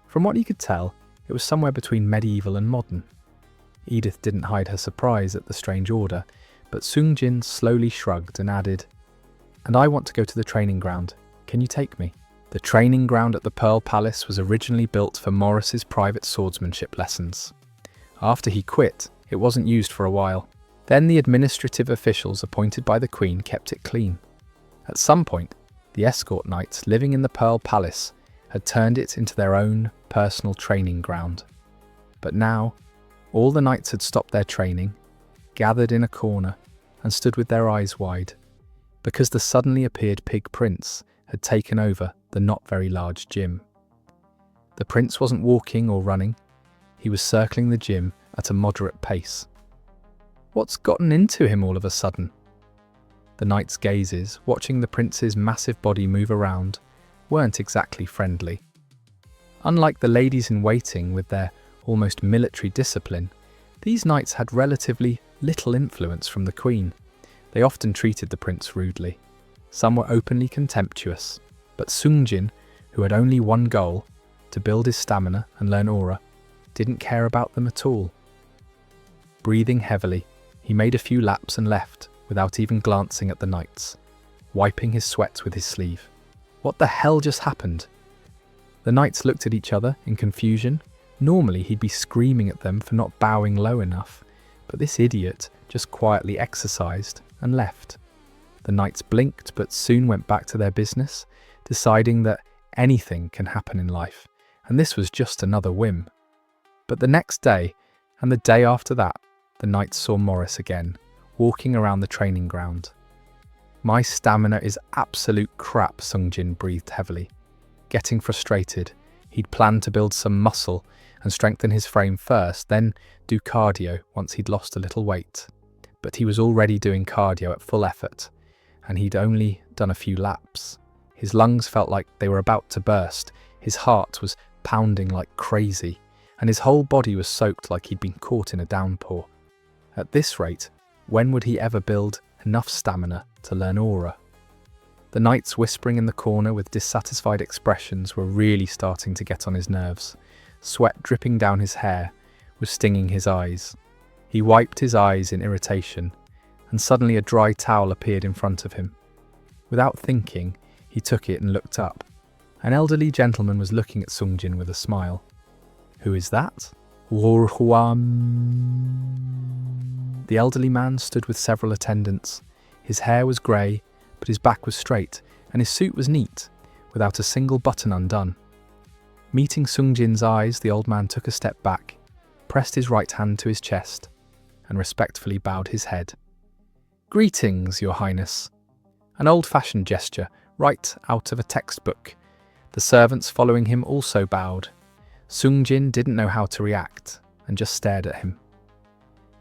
From what he could tell, it was somewhere between medieval and modern. Edith didn't hide her surprise at the strange order, but Sungjin slowly shrugged and added, "And I want to go to the training ground. Can you take me?" The training ground at the Pearl Palace was originally built for Morris's private swordsmanship lessons. After he quit, it wasn't used for a while. Then the administrative officials appointed by the Queen kept it clean. At some point, the escort knights living in the Pearl Palace had turned it into their own personal training ground. But now, all the knights had stopped their training, gathered in a corner, and stood with their eyes wide, because the suddenly appeared Pig Prince had taken over the not very large gym. The prince wasn't walking or running, he was circling the gym at a moderate pace. What's gotten into him all of a sudden? The knights' gazes, watching the prince's massive body move around, weren't exactly friendly. Unlike the ladies-in-waiting with their almost military discipline, these knights had relatively little influence from the Queen. They often treated the prince rudely. Some were openly contemptuous, but Sungjin, who had only one goal, to build his stamina and learn aura, didn't care about them at all. Breathing heavily, he made a few laps and left, without even glancing at the knights, wiping his sweat with his sleeve. What the hell just happened? The knights looked at each other in confusion. Normally he'd be screaming at them for not bowing low enough, but this idiot just quietly exercised and left. The knights blinked but soon went back to their business, deciding that anything can happen in life, and this was just another whim. But the next day, and the day after that, the knights saw Morres again, walking around the training ground. "My stamina is absolute crap," Sungjin breathed heavily. Getting frustrated, he'd planned to build some muscle and strengthen his frame first, then do cardio once he'd lost a little weight. But he was already doing cardio at full effort, and he'd only done a few laps. His lungs felt like they were about to burst, his heart was pounding like crazy, and his whole body was soaked like he'd been caught in a downpour. At this rate, when would he ever build enough stamina to learn aura? The knights whispering in the corner with dissatisfied expressions were really starting to get on his nerves. Sweat dripping down his hair was stinging his eyes. He wiped his eyes in irritation, and suddenly a dry towel appeared in front of him. Without thinking, he took it and looked up. An elderly gentleman was looking at Sungjin with a smile. "Who is that?" The elderly man stood with several attendants. His hair was grey, but his back was straight, and his suit was neat, without a single button undone. Meeting Sungjin's eyes, the old man took a step back, pressed his right hand to his chest, and respectfully bowed his head. "Greetings, Your Highness." An old-fashioned gesture, right out of a textbook. The servants following him also bowed. Sungjin didn't know how to react, and just stared at him.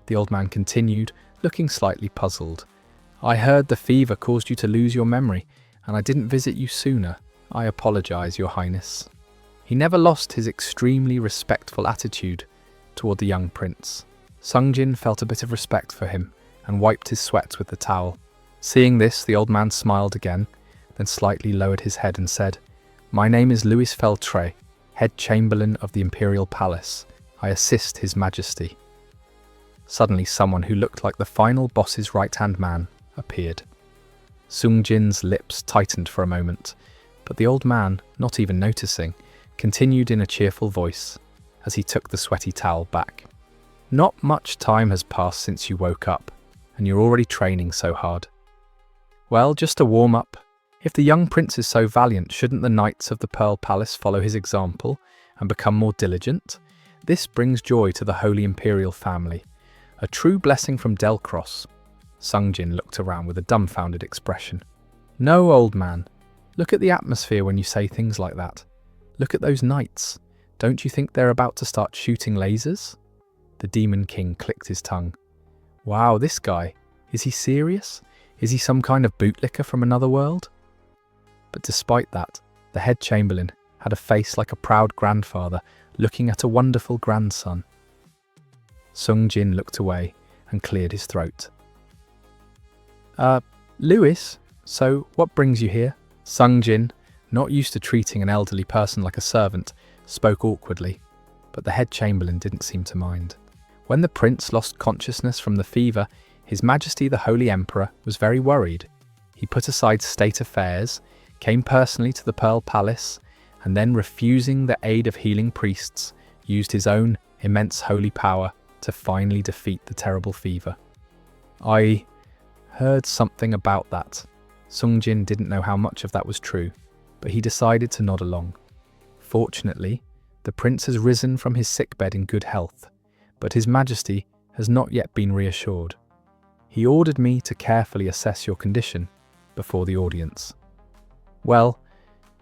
The old man continued, looking slightly puzzled. "I heard the fever caused you to lose your memory, and I didn't visit you sooner. I apologize, Your Highness." He never lost his extremely respectful attitude toward the young prince. Sungjin felt a bit of respect for him and wiped his sweat with the towel. Seeing this, the old man smiled again, then slightly lowered his head and said, "My name is Louis Feltre, head chamberlain of the Imperial Palace. I assist His Majesty." Suddenly someone who looked like the final boss's right-hand man appeared. Sungjin's lips tightened for a moment, but the old man, not even noticing, continued in a cheerful voice as he took the sweaty towel back. Not much time has passed since you woke up, and you're already training so hard. Well, just a warm-up. If the young prince is so valiant, shouldn't the knights of the Pearl Palace follow his example and become more diligent? This brings joy to the Holy Imperial family. A true blessing from Delcross. Sungjin looked around with a dumbfounded expression. No, old man. Look at the atmosphere when you say things like that. Look at those knights. Don't you think they're about to start shooting lasers? The Demon King clicked his tongue. Wow, this guy. Is he serious? Is he some kind of bootlicker from another world? But despite that, the head chamberlain had a face like a proud grandfather looking at a wonderful grandson. Sungjin looked away and cleared his throat. Lewis, so what brings you here? Sungjin, not used to treating an elderly person like a servant, spoke awkwardly, but the head chamberlain didn't seem to mind. When the prince lost consciousness from the fever, His Majesty the Holy Emperor was very worried. He put aside state affairs, came personally to the Pearl Palace, and then, refusing the aid of healing priests, used his own immense holy power to finally defeat the terrible fever. I heard something about that. Sungjin didn't know how much of that was true, but he decided to nod along. Fortunately, the prince has risen from his sickbed in good health, but His Majesty has not yet been reassured. He ordered me to carefully assess your condition before the audience. Well,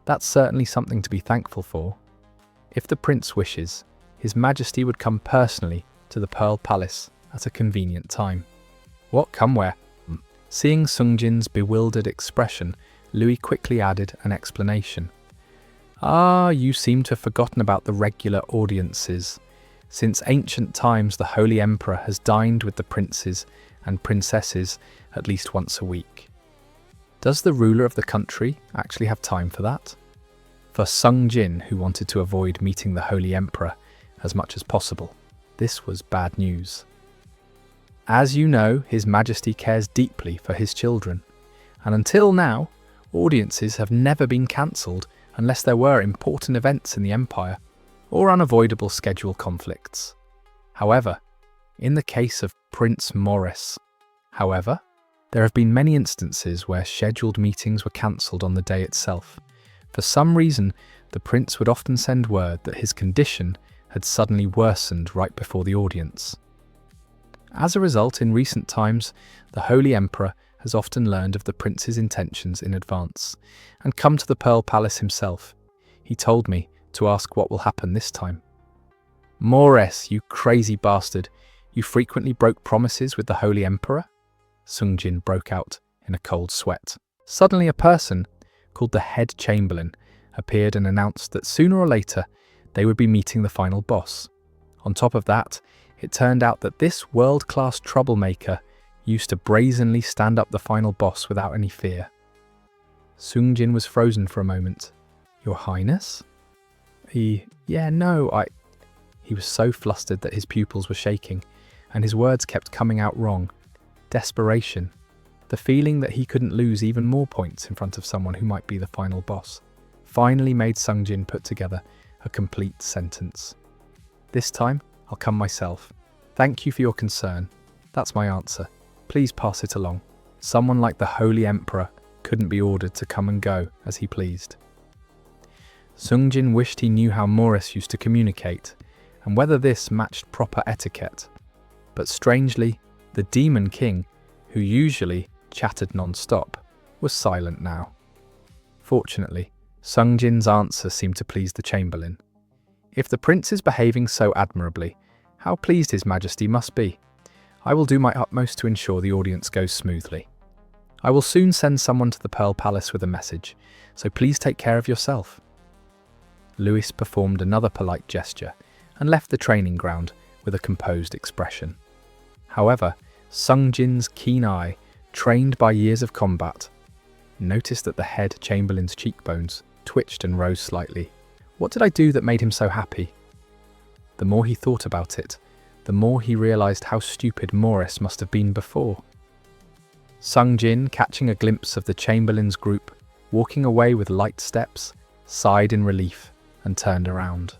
that's certainly something to be thankful for. If the prince wishes, His Majesty would come personally to the Pearl Palace at a convenient time. What, come where? Seeing Sungjin's bewildered expression, Louis quickly added an explanation. You seem to have forgotten about the regular audiences. Since ancient times, the Holy Emperor has dined with the princes and princesses at least once a week. Does the ruler of the country actually have time for that? For Sungjin, who wanted to avoid meeting the Holy Emperor as much as possible, this was bad news. As you know, His Majesty cares deeply for his children, and until now, audiences have never been cancelled unless there were important events in the Empire or unavoidable schedule conflicts. However, in the case of Prince Morres, there have been many instances where scheduled meetings were cancelled on the day itself. For some reason, the prince would often send word that his condition had suddenly worsened right before the audience. As a result, in recent times, the Holy Emperor has often learned of the prince's intentions in advance and come to the Pearl Palace himself. He told me to ask what will happen this time. Morres, you crazy bastard, you frequently broke promises with the Holy Emperor? Sungjin broke out in a cold sweat. Suddenly a person called the head chamberlain appeared and announced that sooner or later they would be meeting the final boss. On top of that, it turned out that this world-class troublemaker used to brazenly stand up the final boss without any fear. Sungjin was frozen for a moment. Your Highness? He was so flustered that his pupils were shaking, and his words kept coming out wrong. Desperation. The feeling that he couldn't lose even more points in front of someone who might be the final boss, finally made Sungjin put together a complete sentence. This time, I'll come myself. Thank you for your concern. That's my answer. Please pass it along. Someone like the Holy Emperor couldn't be ordered to come and go as he pleased. Sungjin wished he knew how Morres used to communicate, and whether this matched proper etiquette. But strangely, the Demon King, who usually chattered non-stop, was silent now. Fortunately, Sungjin's answer seemed to please the Chamberlain. If the prince is behaving so admirably, how pleased His Majesty must be. I will do my utmost to ensure the audience goes smoothly. I will soon send someone to the Pearl Palace with a message, so please take care of yourself. Louis performed another polite gesture and left the training ground with a composed expression. However, Sungjin's keen eye, trained by years of combat, noticed that the head chamberlain's cheekbones twitched and rose slightly. What did I do that made him so happy? The more he thought about it, the more he realized how stupid Morres must have been before. Sungjin, catching a glimpse of the Chamberlain's group, walking away with light steps, sighed in relief and turned around.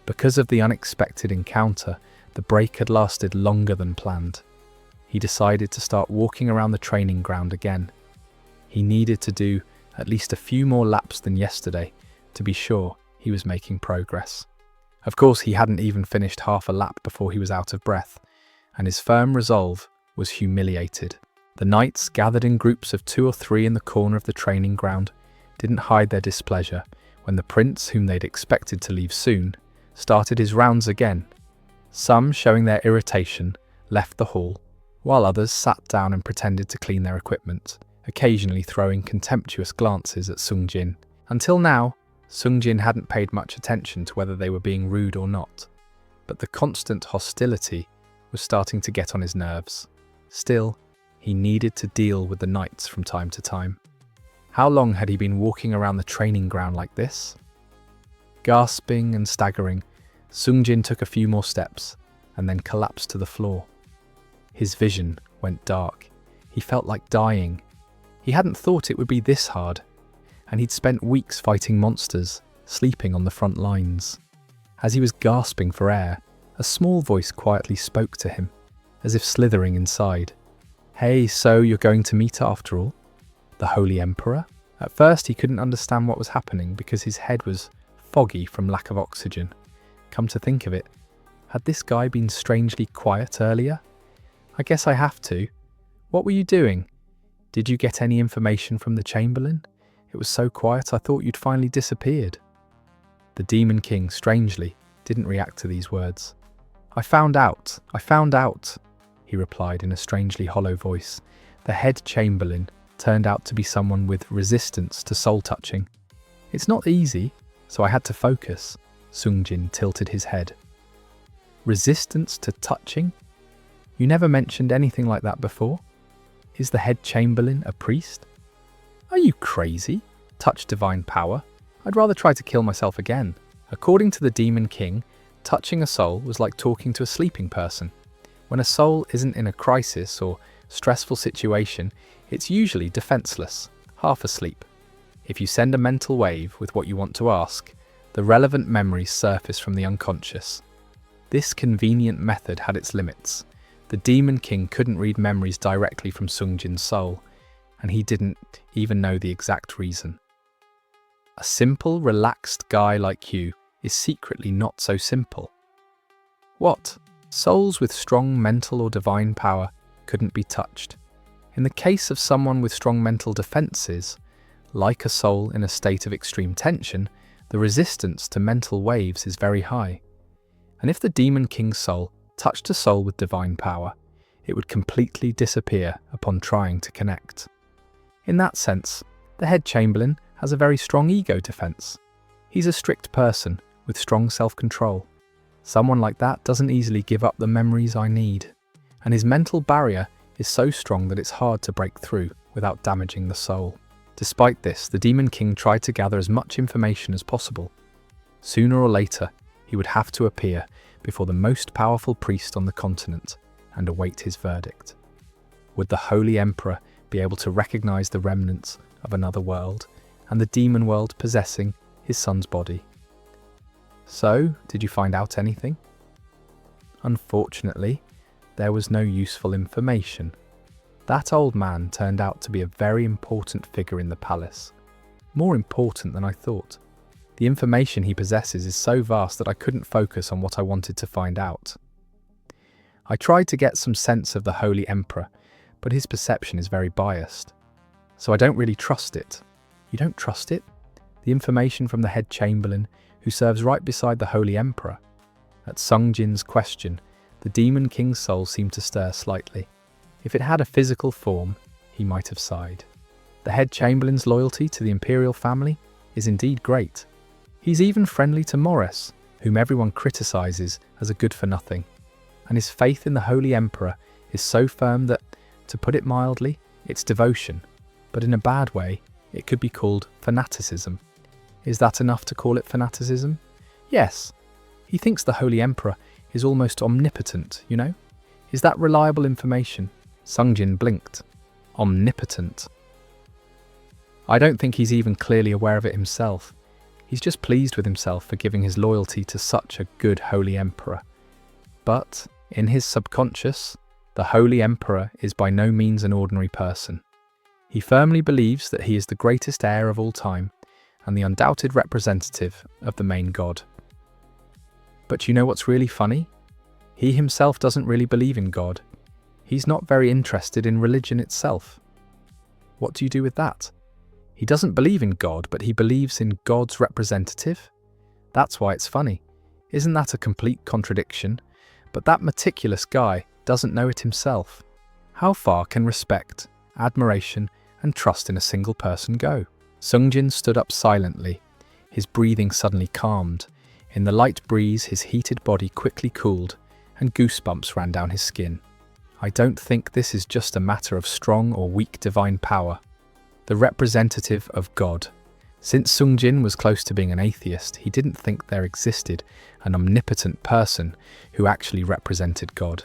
Because of the unexpected encounter, the break had lasted longer than planned. He decided to start walking around the training ground again. He needed to do at least a few more laps than yesterday to be sure he was making progress. Of course, he hadn't even finished half a lap before he was out of breath, and his firm resolve was humiliated. The knights, gathered in groups of 2 or 3 in the corner of the training ground, didn't hide their displeasure when the prince, whom they'd expected to leave soon, started his rounds again. Some, showing their irritation, left the hall, while others sat down and pretended to clean their equipment, occasionally throwing contemptuous glances at Sungjin. Until now, Sungjin hadn't paid much attention to whether they were being rude or not, but the constant hostility was starting to get on his nerves. Still, he needed to deal with the knights from time to time. How long had he been walking around the training ground like this? Gasping and staggering, Sungjin took a few more steps and then collapsed to the floor. His vision went dark. He felt like dying. He hadn't thought it would be this hard, and he'd spent weeks fighting monsters, sleeping on the front lines. As he was gasping for air, a small voice quietly spoke to him, as if slithering inside. "Hey, so you're going to meet after all? The Holy Emperor?" At first he couldn't understand what was happening because his head was foggy from lack of oxygen. Come to think of it, had this guy been strangely quiet earlier? "I guess I have to. What were you doing? Did you get any information from the Chamberlain? It was so quiet I thought you'd finally disappeared." The Demon King, strangely, didn't react to these words. I found out, he replied in a strangely hollow voice. The head Chamberlain turned out to be someone with resistance to soul touching. "It's not easy, so I had to focus." Sungjin tilted his head. "Resistance to touching? You never mentioned anything like that before. Is the head Chamberlain a priest?" "Are you crazy? Touch divine power? I'd rather try to kill myself again." According to the Demon King, touching a soul was like talking to a sleeping person. When a soul isn't in a crisis or stressful situation, it's usually defenseless, half asleep. If you send a mental wave with what you want to ask, the relevant memories surface from the unconscious. This convenient method had its limits. The Demon King couldn't read memories directly from Sungjin's soul, and he didn't even know the exact reason. A simple, relaxed guy like you is secretly not so simple. What? Souls with strong mental or divine power couldn't be touched. In the case of someone with strong mental defenses, like a soul in a state of extreme tension, the resistance to mental waves is very high. And if the Demon King's soul touched a soul with divine power, it would completely disappear upon trying to connect. In that sense, the head Chamberlain has a very strong ego defense. He's a strict person with strong self-control. Someone like that doesn't easily give up the memories I need, and his mental barrier is so strong that it's hard to break through without damaging the soul. Despite this, the Demon King tried to gather as much information as possible. Sooner or later, he would have to appear before the most powerful priest on the continent and await his verdict. Would the Holy Emperor be able to recognize the remnants of another world and the demon world possessing his son's body? So, did you find out anything? Unfortunately, there was no useful information. That old man turned out to be a very important figure in the palace. More important than I thought. The information he possesses is so vast that I couldn't focus on what I wanted to find out. I tried to get some sense of the Holy Emperor, but his perception is very biased. So I don't really trust it. You don't trust it? The information from the head Chamberlain, who serves right beside the Holy Emperor? At Sungjin's question, the Demon King's soul seemed to stir slightly. If it had a physical form, he might have sighed. The head Chamberlain's loyalty to the imperial family is indeed great. He's even friendly to Morres, whom everyone criticizes as a good-for-nothing. And his faith in the Holy Emperor is so firm that, to put it mildly, it's devotion. But in a bad way, it could be called fanaticism. Is that enough to call it fanaticism? Yes. He thinks the Holy Emperor is almost omnipotent, you know? Is that reliable information? Sungjin blinked. Omnipotent. I don't think he's even clearly aware of it himself. He's just pleased with himself for giving his loyalty to such a good holy emperor. But, in his subconscious, the holy emperor is by no means an ordinary person. He firmly believes that he is the greatest heir of all time and the undoubted representative of the main god. But you know what's really funny? He himself doesn't really believe in God. He's not very interested in religion itself. What do you do with that? He doesn't believe in God, but he believes in God's representative? That's why it's funny. Isn't that a complete contradiction? But that meticulous guy doesn't know it himself. How far can respect, admiration, and trust in a single person go? Sungjin stood up silently. His breathing suddenly calmed. In the light breeze, his heated body quickly cooled, and goosebumps ran down his skin. I don't think this is just a matter of strong or weak divine power. The representative of God. Since Sungjin was close to being an atheist, he didn't think there existed an omnipotent person who actually represented God.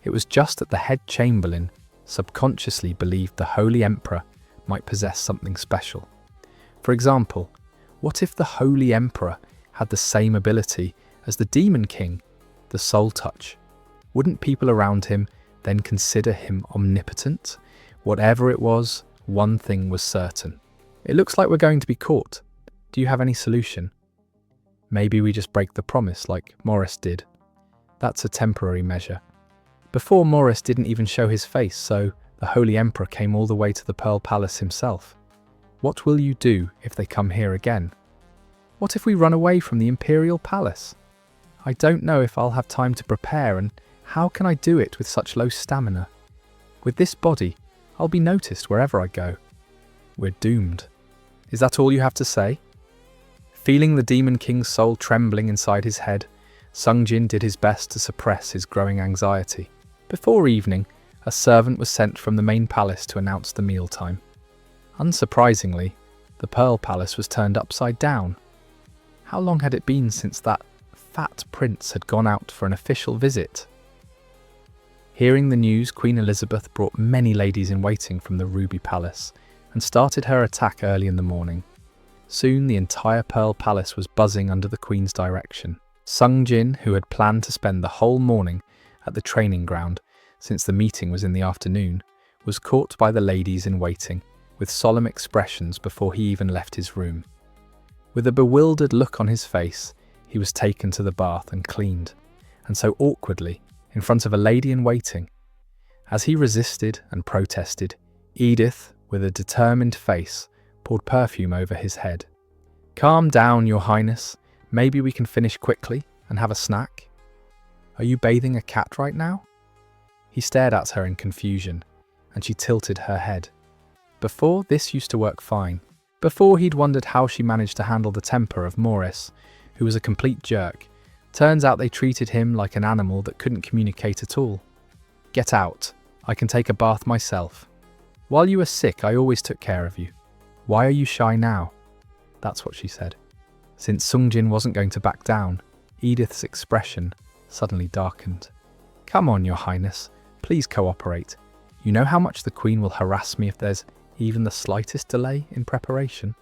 It was just that the head chamberlain subconsciously believed the holy emperor might possess something special. For example, what if the holy emperor had the same ability as the demon king, the soul touch? Wouldn't people around him then consider him omnipotent? Whatever it was, one thing was certain. It looks like we're going to be caught. Do you have any solution? Maybe we just break the promise like Morres did. That's a temporary measure. Before, Morres didn't even show his face, so the Holy Emperor came all the way to the Pearl Palace himself. What will you do if they come here again? What if we run away from the Imperial Palace? I don't know if I'll have time to prepare, and how can I do it with such low stamina? With this body, I'll be noticed wherever I go. We're doomed. Is that all you have to say? Feeling the Demon King's soul trembling inside his head, Sungjin did his best to suppress his growing anxiety. Before evening, a servant was sent from the main palace to announce the mealtime. Unsurprisingly, the Pearl Palace was turned upside down. How long had it been since that fat prince had gone out for an official visit? Hearing the news, Queen Elizabeth brought many ladies-in-waiting from the Ruby Palace and started her attack early in the morning. Soon the entire Pearl Palace was buzzing under the Queen's direction. Sungjin, who had planned to spend the whole morning at the training ground since the meeting was in the afternoon, was caught by the ladies-in-waiting with solemn expressions before he even left his room. With a bewildered look on his face, he was taken to the bath and cleaned, and so awkwardly, in front of a lady-in-waiting. As he resisted and protested, Edith, with a determined face, poured perfume over his head. "Calm down, Your Highness. Maybe we can finish quickly and have a snack. Are you bathing a cat right now?" He stared at her in confusion, and she tilted her head. Before, this used to work fine. Before, he'd wondered how she managed to handle the temper of Morres, who was a complete jerk. Turns out they treated him like an animal that couldn't communicate at all. "Get out. I can take a bath myself. While you were sick, I always took care of you. Why are you shy now?" That's what she said. Since Sungjin wasn't going to back down, Edith's expression suddenly darkened. "Come on, Your Highness. Please cooperate. You know how much the Queen will harass me if there's even the slightest delay in preparation."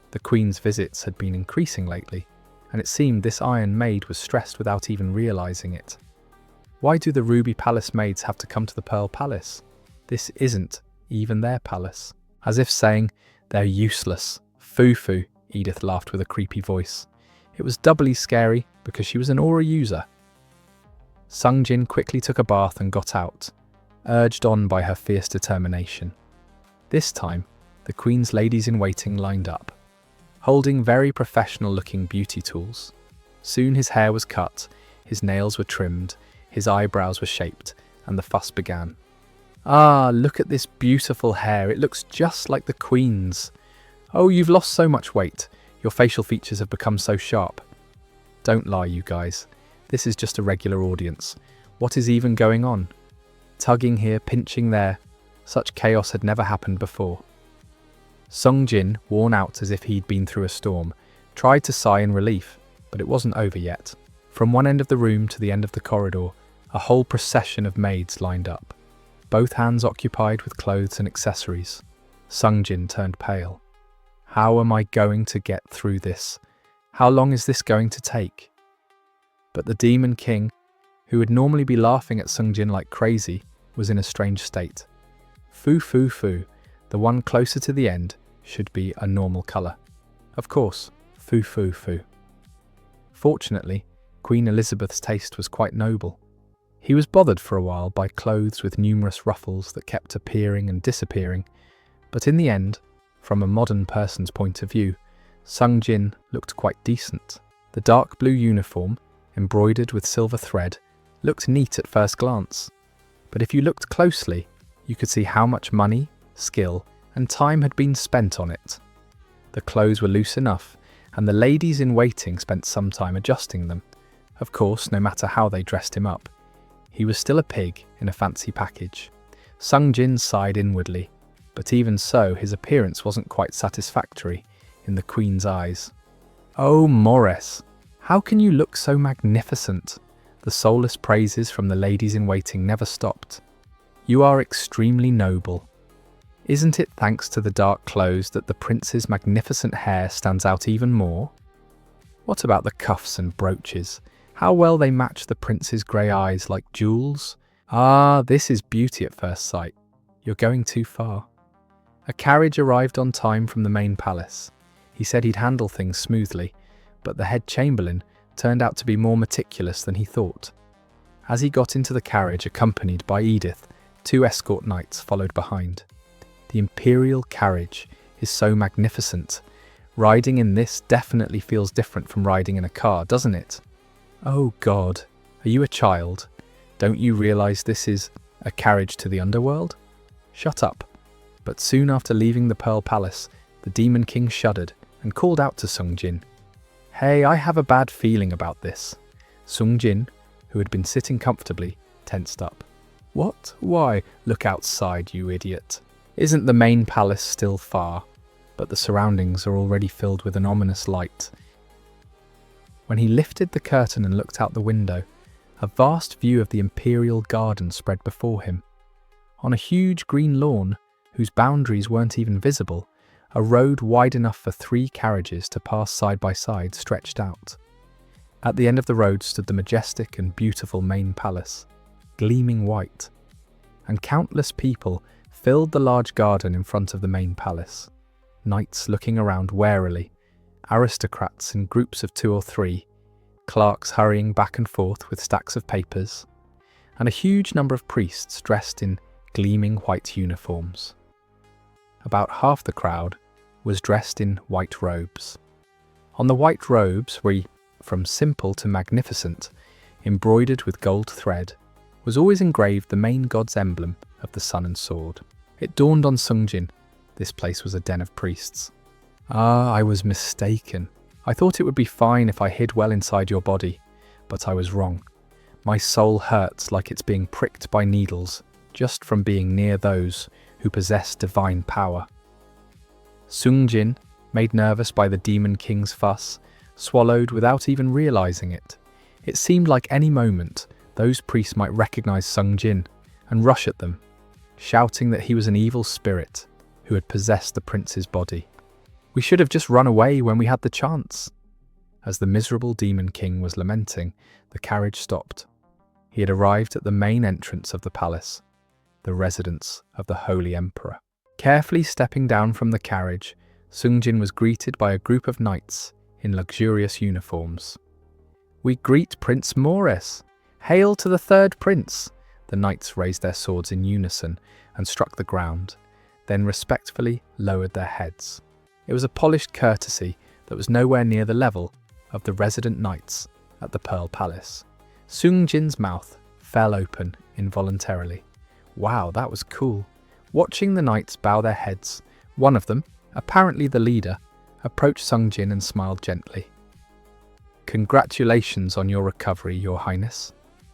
The Queen's visits had been increasing lately, and it seemed this Iron Maid was stressed without even realizing it. Why do the Ruby Palace maids have to come to the Pearl Palace? This isn't even their palace. As if saying, "They're useless. Foo-foo," Edith laughed with a creepy voice. It was doubly scary because she was an aura user. Sungjin quickly took a bath and got out, urged on by her fierce determination. This time, the Queen's ladies-in-waiting lined up, holding very professional-looking beauty tools. Soon his hair was cut, his nails were trimmed, his eyebrows were shaped, and the fuss began. "Ah, look at this beautiful hair. It looks just like the Queen's. Oh, you've lost so much weight. Your facial features have become so sharp." Don't lie, you guys. This is just a regular audience. What is even going on? Tugging here, pinching there. Such chaos had never happened before. Sungjin, worn out as if he'd been through a storm, tried to sigh in relief, but it wasn't over yet. From one end of the room to the end of the corridor, a whole procession of maids lined up, both hands occupied with clothes and accessories. Sungjin turned pale. How am I going to get through this? How long is this going to take? But the Demon King, who would normally be laughing at Sungjin like crazy, was in a strange state. Fu, the one closer to the end, should be a normal colour. Of course, fu. Fortunately, Queen Elizabeth's taste was quite noble. He was bothered for a while by clothes with numerous ruffles that kept appearing and disappearing, but in the end, from a modern person's point of view, Sungjin looked quite decent. The dark blue uniform, embroidered with silver thread, looked neat at first glance, but if you looked closely, you could see how much money, skill, and time had been spent on it. The clothes were loose enough, and the ladies in waiting spent some time adjusting them. Of course, no matter how they dressed him up, he was still a pig in a fancy package. Sungjin sighed inwardly, but even so, his appearance wasn't quite satisfactory in the Queen's eyes. "Oh, Morres, how can you look so magnificent?" The soulless praises from the ladies in waiting never stopped. "You are extremely noble. Isn't it thanks to the dark clothes that the prince's magnificent hair stands out even more? What about the cuffs and brooches? How well they match the prince's grey eyes like jewels. Ah, this is beauty at first sight. You're going too far." A carriage arrived on time from the main palace. He said he'd handle things smoothly, but the head chamberlain turned out to be more meticulous than he thought. As he got into the carriage accompanied by Edith, 2 escort knights followed behind. The imperial carriage is so magnificent. Riding in this definitely feels different from riding in a car, doesn't it? Oh God, are you a child? Don't you realize this is a carriage to the underworld? Shut up. But soon after leaving the Pearl Palace, the Demon King shuddered and called out to Sungjin. "Hey, I have a bad feeling about this." Sungjin, who had been sitting comfortably, tensed up. "What? Why? Look outside, you idiot. Isn't the main palace still far? But the surroundings are already filled with an ominous light." When he lifted the curtain and looked out the window, a vast view of the imperial garden spread before him. On a huge green lawn, whose boundaries weren't even visible, a road wide enough for 3 carriages to pass side by side stretched out. At the end of the road stood the majestic and beautiful main palace, gleaming white, and countless people filled the large garden in front of the main palace. Knights looking around warily, aristocrats in groups of 2 or 3, clerks hurrying back and forth with stacks of papers, and a huge number of priests dressed in gleaming white uniforms. About half the crowd was dressed in white robes. On the white robes were, from simple to magnificent, embroidered with gold thread, was always engraved the main god's emblem of the sun and sword. It dawned on Sungjin, this place was a den of priests. "Ah, I was mistaken. I thought it would be fine if I hid well inside your body, but I was wrong. My soul hurts like it's being pricked by needles, just from being near those who possess divine power." Sungjin, made nervous by the Demon King's fuss, swallowed without even realizing it. It seemed like any moment those priests might recognize Sungjin and rush at them, shouting that he was an evil spirit who had possessed the prince's body. "We should have just run away when we had the chance." As the miserable Demon King was lamenting, the carriage stopped. He had arrived at the main entrance of the palace, the residence of the Holy Emperor. Carefully stepping down from the carriage, Sungjin was greeted by a group of knights in luxurious uniforms. "We greet Prince Morres. Hail to the 3rd prince!" The knights raised their swords in unison and struck the ground, then respectfully lowered their heads. It was a polished courtesy that was nowhere near the level of the resident knights at the Pearl Palace. Sungjin's mouth fell open involuntarily. Wow, that was cool. Watching the knights bow their heads, one of them, apparently the leader, approached Sungjin and smiled gently. "Congratulations on your recovery, Your Highness.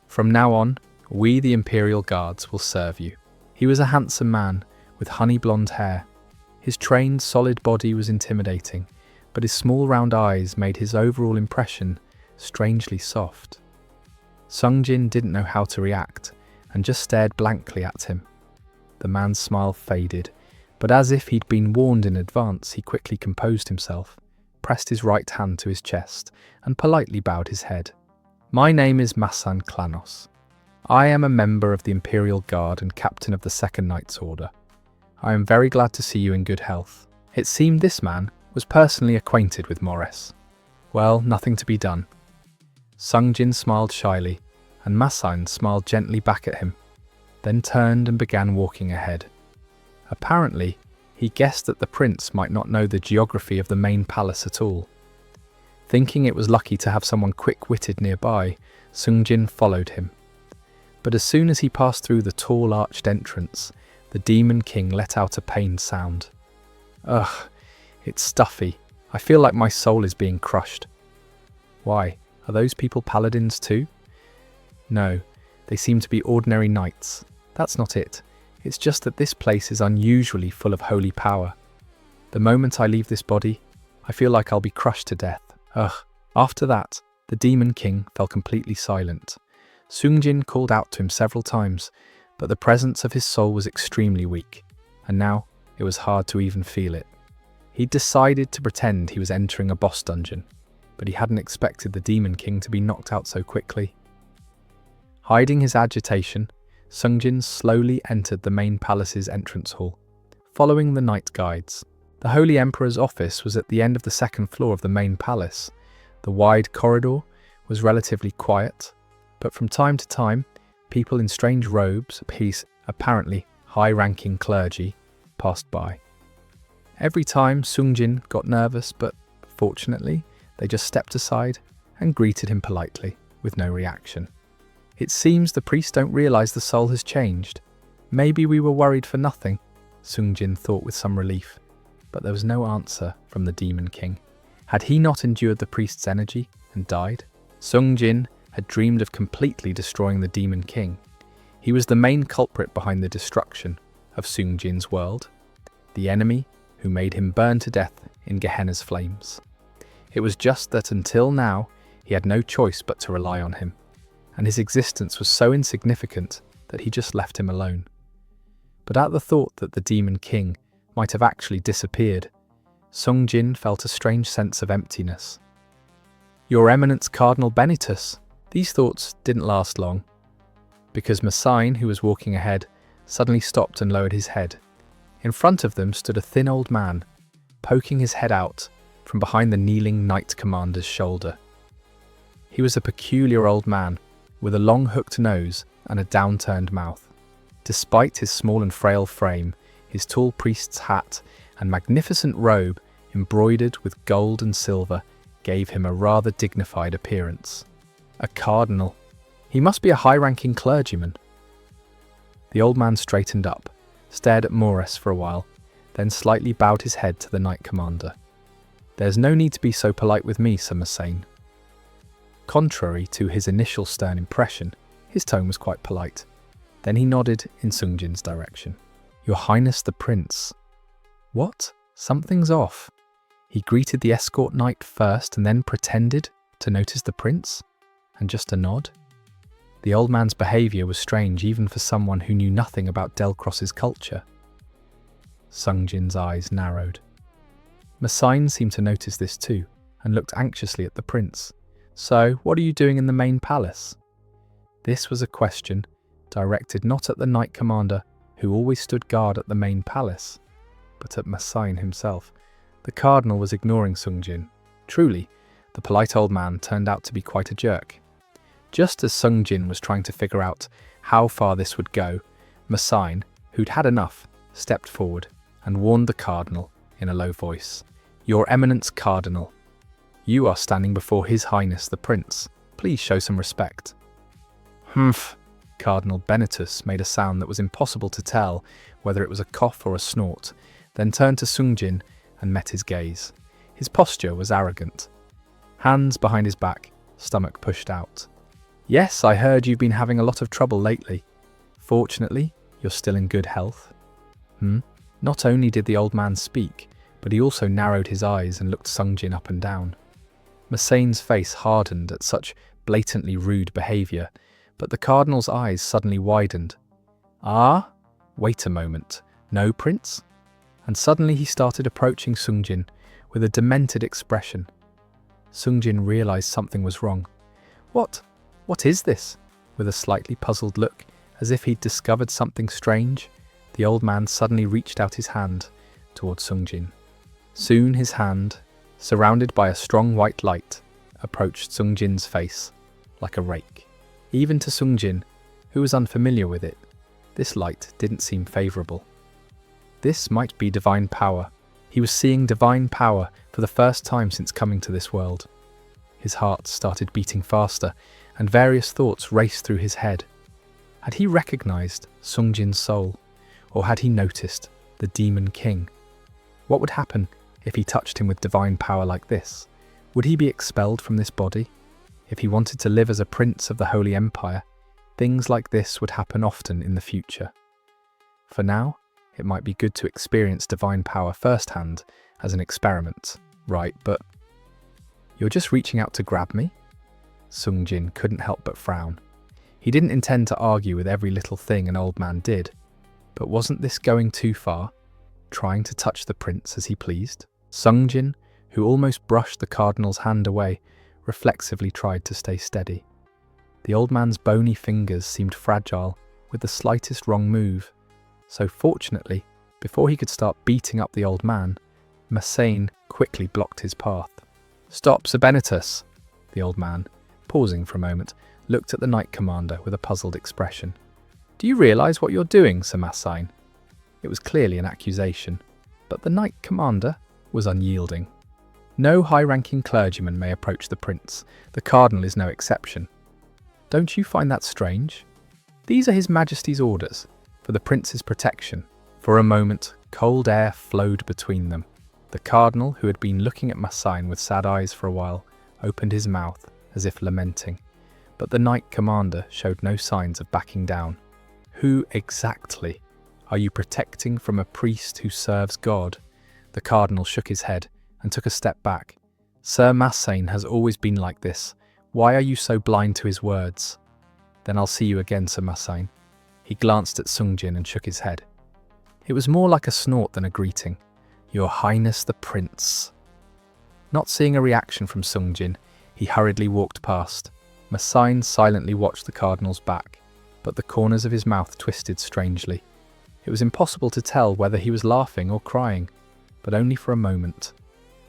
From now on, we the Imperial Guards will serve you." He was a handsome man with honey blonde hair. His trained, solid body was intimidating, but his small round eyes made his overall impression strangely soft. Sungjin didn't know how to react and just stared blankly at him. The man's smile faded, but as if he'd been warned in advance, he quickly composed himself, pressed his right hand to his chest, and politely bowed his head. "My name is Masan Klanos. I am a member of the Imperial Guard and captain of the Second Knight's Order. I am very glad to see you in good health." It seemed this man was personally acquainted with Morres. Well, nothing to be done. Sungjin smiled shyly, and Masan smiled gently back at him, then turned and began walking ahead. Apparently, he guessed that the prince might not know the geography of the main palace at all. Thinking it was lucky to have someone quick-witted nearby, Sungjin followed him. But as soon as he passed through the tall arched entrance, the Demon King let out a pained sound. "Ugh, it's stuffy. I feel like my soul is being crushed." "Why, are those people paladins too?" "No, they seem to be ordinary knights. That's not it. It's just that this place is unusually full of holy power. The moment I leave this body, I feel like I'll be crushed to death. Ugh." After that, the Demon King fell completely silent. Sungjin called out to him several times, but the presence of his soul was extremely weak, and now it was hard to even feel it. He'd decided to pretend he was entering a boss dungeon, but he hadn't expected the Demon King to be knocked out so quickly. Hiding his agitation, Sungjin slowly entered the main palace's entrance hall, following the night guides. The Holy Emperor's office was at the end of the second floor of the main palace. The wide corridor was relatively quiet, but from time to time, people in strange robes, apparently high-ranking clergy, passed by. Every time Sungjin got nervous, but fortunately, they just stepped aside and greeted him politely, with no reaction. It seems the priests don't realize the soul has changed. Maybe we were worried for nothing, Sungjin thought with some relief. But there was no answer from the Demon King. Had he not endured the priest's energy and died? Sungjin had dreamed of completely destroying the Demon King. He was the main culprit behind the destruction of Sungjin's world, the enemy who made him burn to death in Gehenna's flames. It was just that until now, he had no choice but to rely on him, and his existence was so insignificant that he just left him alone. But at the thought that the Demon King might have actually disappeared, Sungjin felt a strange sense of emptiness. "Your Eminence Cardinal Benitus." These thoughts didn't last long, because Masign, who was walking ahead, suddenly stopped and lowered his head. In front of them stood a thin old man, poking his head out from behind the kneeling knight commander's shoulder. He was a peculiar old man, with a long hooked nose and a downturned mouth. Despite his small and frail frame, his tall priest's hat and magnificent robe embroidered with gold and silver gave him a rather dignified appearance. A cardinal. He must be a high-ranking clergyman. The old man straightened up, stared at Morres for a while, then slightly bowed his head to the knight commander. "There's no need to be so polite with me, Sir Masign." Contrary to his initial stern impression, his tone was quite polite. Then he nodded in Sungjin's direction. "Your Highness the Prince." What? Something's off. He greeted the escort knight first and then pretended to notice the prince? And just a nod? The old man's behaviour was strange even for someone who knew nothing about Delcross's culture. Sungjin's eyes narrowed. Masign seemed to notice this too, and looked anxiously at the prince. "So, what are you doing in the main palace?" This was a question directed not at the knight commander, who always stood guard at the main palace, but at Masign himself. The cardinal was ignoring Sungjin. Truly, the polite old man turned out to be quite a jerk. Just as Sungjin was trying to figure out how far this would go, Masign, who'd had enough, stepped forward and warned the cardinal in a low voice. "Your Eminence Cardinal, you are standing before His Highness the Prince. Please show some respect." "Humph." Cardinal Benitus made a sound that was impossible to tell whether it was a cough or a snort, then turned to Sungjin and met his gaze. His posture was arrogant. Hands behind his back, stomach pushed out. "Yes, I heard you've been having a lot of trouble lately. Fortunately, you're still in good health." Not only did the old man speak, but he also narrowed his eyes and looked Sungjin up and down. Massane's face hardened at such blatantly rude behaviour, but the cardinal's eyes suddenly widened. "Ah? Wait a moment. No, Prince?" And suddenly he started approaching Sungjin with a demented expression. Sungjin realised something was wrong. What is this?" With a slightly puzzled look, as if he'd discovered something strange, the old man suddenly reached out his hand towards Sungjin. Soon his hand, surrounded by a strong white light, approached Sungjin's face like a rake. Even to Sungjin, who was unfamiliar with it, this light didn't seem favourable. This might be divine power. He was seeing divine power for the first time since coming to this world. His heart started beating faster, and various thoughts raced through his head. Had he recognised Sungjin's soul, or had he noticed the Demon King? What would happen if he touched him with divine power like this? Would he be expelled from this body? If he wanted to live as a prince of the Holy Empire, things like this would happen often in the future. For now, it might be good to experience divine power firsthand as an experiment, right? But you're just reaching out to grab me? Sungjin couldn't help but frown. He didn't intend to argue with every little thing an old man did, but wasn't this going too far, trying to touch the prince as he pleased? Sungjin, who almost brushed the cardinal's hand away, reflexively tried to stay steady. The old man's bony fingers seemed fragile with the slightest wrong move, so fortunately, before he could start beating up the old man, Massane quickly blocked his path. "Stop, Sir Benitus!" The old man, pausing for a moment, looked at the Knight Commander with a puzzled expression. "Do you realise what you're doing, Sir Massane?" It was clearly an accusation, but the Knight Commander was unyielding. "No high-ranking clergyman may approach the prince. The cardinal is no exception. Don't you find that strange? These are His Majesty's orders, for the prince's protection." For a moment, cold air flowed between them. The cardinal, who had been looking at Massane with sad eyes for a while, opened his mouth as if lamenting. But the Knight Commander showed no signs of backing down. "Who exactly are you protecting from a priest who serves God?" The cardinal shook his head and took a step back. "Sir Massane has always been like this. Why are you so blind to his words?" "Then I'll see you again, Sir Massane." He glanced at Sungjin and shook his head. It was more like a snort than a greeting. "Your Highness the Prince." Not seeing a reaction from Sungjin, he hurriedly walked past. Massane silently watched the cardinal's back, but the corners of his mouth twisted strangely. It was impossible to tell whether he was laughing or crying, but only for a moment.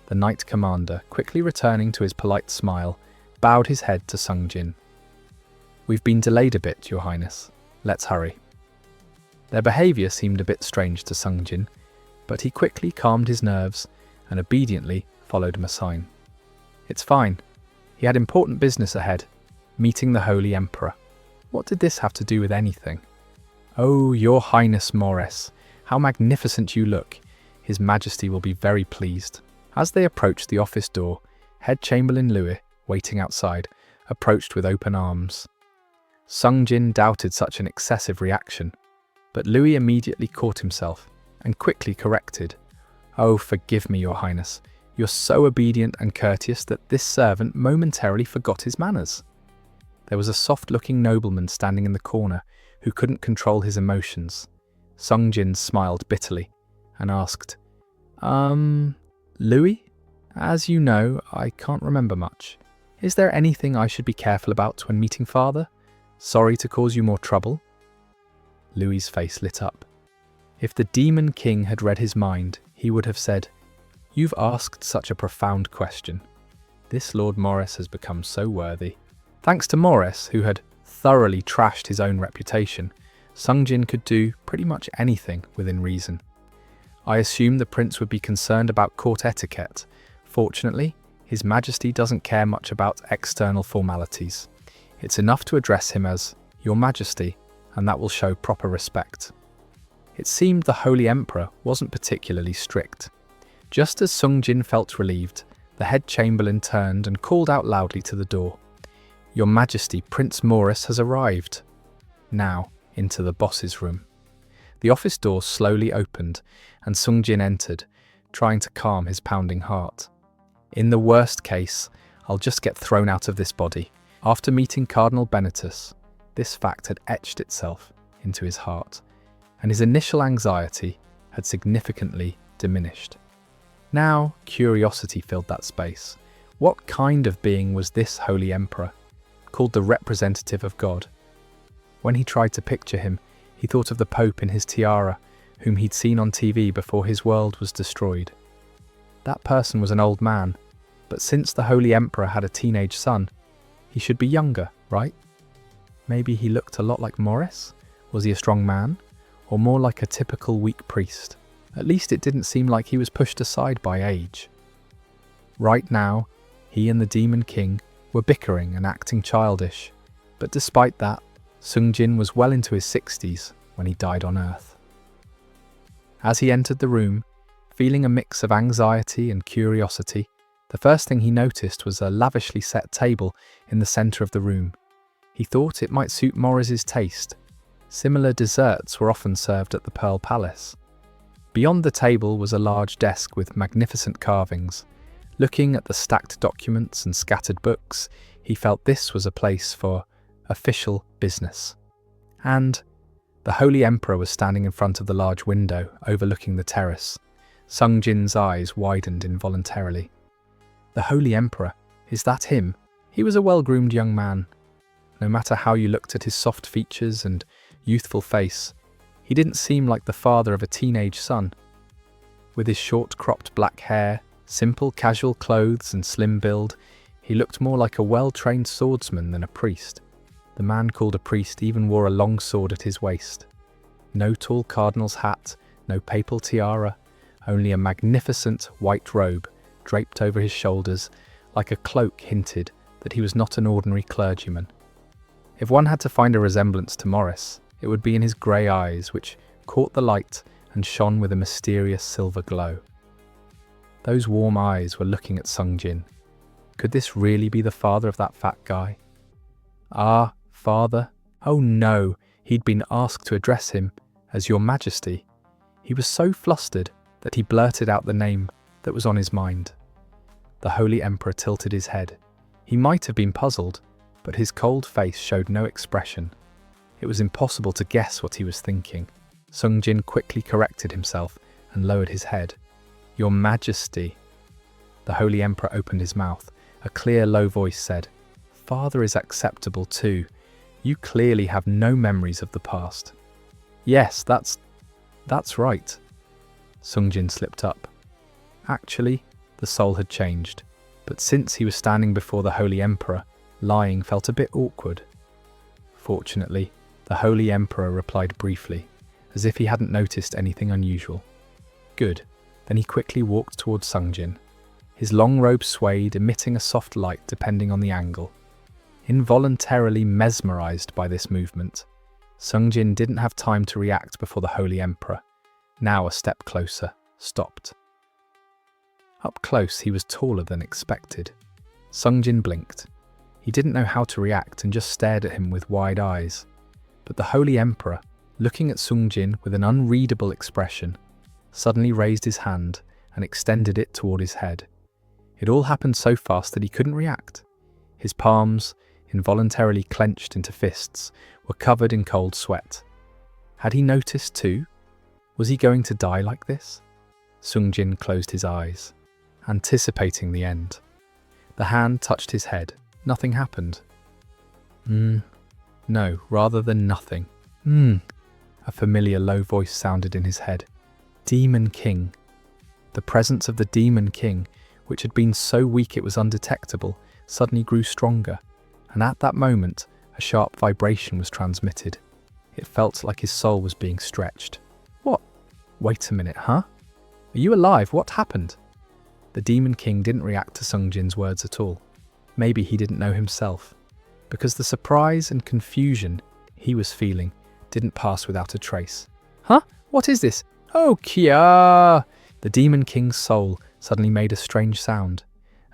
The Knight Commander, quickly returning to his polite smile, bowed his head to Sungjin. "We've been delayed a bit, Your Highness. Let's hurry." Their behaviour seemed a bit strange to Sungjin, but he quickly calmed his nerves and obediently followed Massane. It's fine. He had important business ahead, meeting the Holy Emperor. What did this have to do with anything? "Oh, Your Highness Morres, how magnificent you look. His Majesty will be very pleased." As they approached the office door, Head Chamberlain Louis, waiting outside, approached with open arms. Sungjin doubted such an excessive reaction, but Louis immediately caught himself and quickly corrected. "Oh, forgive me, Your Highness. You're so obedient and courteous that this servant momentarily forgot his manners." There was a soft-looking nobleman standing in the corner who couldn't control his emotions. Sungjin smiled bitterly and asked, Louis? As you know, I can't remember much. Is there anything I should be careful about when meeting Father? Sorry to cause you more trouble." Louis's face lit up. If the Demon King had read his mind, he would have said, "You've asked such a profound question. This Lord Morres has become so worthy." Thanks to Morres, who had thoroughly trashed his own reputation, Sungjin could do pretty much anything within reason. I assumed the prince would be concerned about court etiquette. Fortunately, His Majesty doesn't care much about external formalities. It's enough to address him as Your Majesty, and that will show proper respect. It seemed the Holy Emperor wasn't particularly strict. Just as Sungjin felt relieved, the head chamberlain turned and called out loudly to the door. "Your Majesty, Prince Morres has arrived." Now, into the boss's room. The office door slowly opened, and Sungjin entered, trying to calm his pounding heart. In the worst case, I'll just get thrown out of this body. After meeting Cardinal Benetus, this fact had etched itself into his heart, and his initial anxiety had significantly diminished. Now, curiosity filled that space. What kind of being was this Holy Emperor, called the representative of God? When he tried to picture him, he thought of the Pope in his tiara, whom he'd seen on TV before his world was destroyed. That person was an old man, but since the Holy Emperor had a teenage son, he should be younger, right? Maybe he looked a lot like Morres? Was he a strong man? Or more like a typical weak priest? At least it didn't seem like he was pushed aside by age. Right now, he and the Demon King were bickering and acting childish, but despite that, Sungjin was well into his 60s when he died on Earth. As he entered the room, feeling a mix of anxiety and curiosity, the first thing he noticed was a lavishly set table in the centre of the room. He thought it might suit Morris's taste. Similar desserts were often served at the Pearl Palace. Beyond the table was a large desk with magnificent carvings. Looking at the stacked documents and scattered books, he felt this was a place for official business. And the Holy Emperor was standing in front of the large window overlooking the terrace. Sungjin's eyes widened involuntarily. The Holy Emperor, is that him? He was a well-groomed young man. No matter how you looked at his soft features and youthful face, he didn't seem like the father of a teenage son. With his short cropped black hair, simple casual clothes and slim build, he looked more like a well-trained swordsman than a priest. The man called a priest even wore a long sword at his waist. No tall cardinal's hat, no papal tiara, only a magnificent white robe draped over his shoulders, like a cloak hinted that he was not an ordinary clergyman. If one had to find a resemblance to Morris, it would be in his grey eyes, which caught the light and shone with a mysterious silver glow. Those warm eyes were looking at Sungjin. Could this really be the father of that fat guy? Ah, father? Oh no, he'd been asked to address him as Your Majesty. He was so flustered that he blurted out the name that was on his mind. The Holy Emperor tilted his head. He might have been puzzled, but his cold face showed no expression. It was impossible to guess what he was thinking. Sungjin quickly corrected himself and lowered his head. Your Majesty. The Holy Emperor opened his mouth. A clear, low voice said, Father is acceptable too. You clearly have no memories of the past. Yes, that's right. Sungjin slipped up. Actually, the soul had changed, but since he was standing before the Holy Emperor, lying felt a bit awkward. Fortunately, the Holy Emperor replied briefly, as if he hadn't noticed anything unusual. Good. Then he quickly walked towards Sungjin. His long robe swayed, emitting a soft light depending on the angle. Involuntarily mesmerized by this movement, Sungjin didn't have time to react before the Holy Emperor, now a step closer, stopped. Up close, he was taller than expected. Sungjin blinked. He didn't know how to react and just stared at him with wide eyes. But the Holy Emperor, looking at Sungjin with an unreadable expression, suddenly raised his hand and extended it toward his head. It all happened so fast that he couldn't react. His palms, involuntarily clenched into fists, were covered in cold sweat. Had he noticed too? Was he going to die like this? Sungjin closed his eyes, anticipating the end. The hand touched his head. Nothing happened. No, rather than nothing. A familiar low voice sounded in his head. Demon King. The presence of the Demon King, which had been so weak it was undetectable, suddenly grew stronger, and at that moment a sharp vibration was transmitted. It felt like his soul was being stretched. What? Wait a minute, huh? Are you alive? What happened? The Demon King didn't react to Sungjin's words at all. Maybe he didn't know himself, because the surprise and confusion he was feeling didn't pass without a trace. Huh? What is this? Oh, Kia! The Demon King's soul suddenly made a strange sound,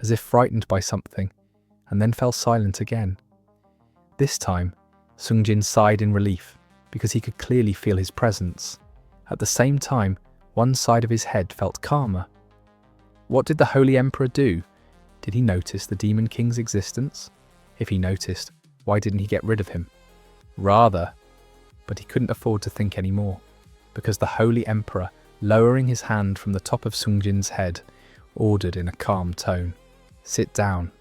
as if frightened by something, and then fell silent again. This time, Sungjin sighed in relief, because he could clearly feel his presence. At the same time, one side of his head felt calmer. What did the Holy Emperor do? Did he notice the Demon King's existence? If he noticed, why didn't he get rid of him? But he couldn't afford to think any more, because the Holy Emperor, lowering his hand from the top of Sungjin's head, ordered in a calm tone, "Sit down."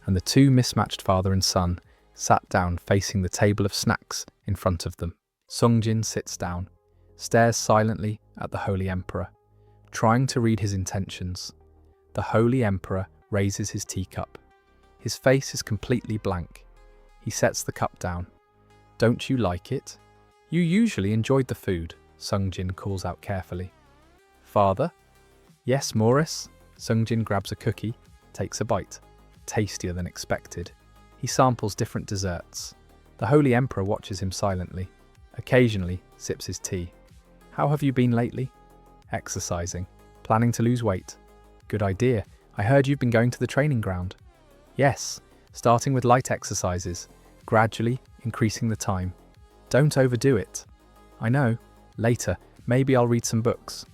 And the two mismatched father and son sat down facing the table of snacks in front of them. Sungjin sits down, stares silently at the Holy Emperor, trying to read his intentions. The Holy Emperor raises his teacup. His face is completely blank. He sets the cup down. "Don't you like it? You usually enjoyed the food," Sungjin calls out carefully. "Father?" "Yes, Morres." Sungjin grabs a cookie, takes a bite. Tastier than expected. He samples different desserts. The Holy Emperor watches him silently. Occasionally sips his tea. "How have you been lately?" "Exercising. Planning to lose weight." "Good idea. I heard you've been going to the training ground." "Yes, starting with light exercises, gradually increasing the time. Don't overdo it." "I know. Later, maybe I'll read some books."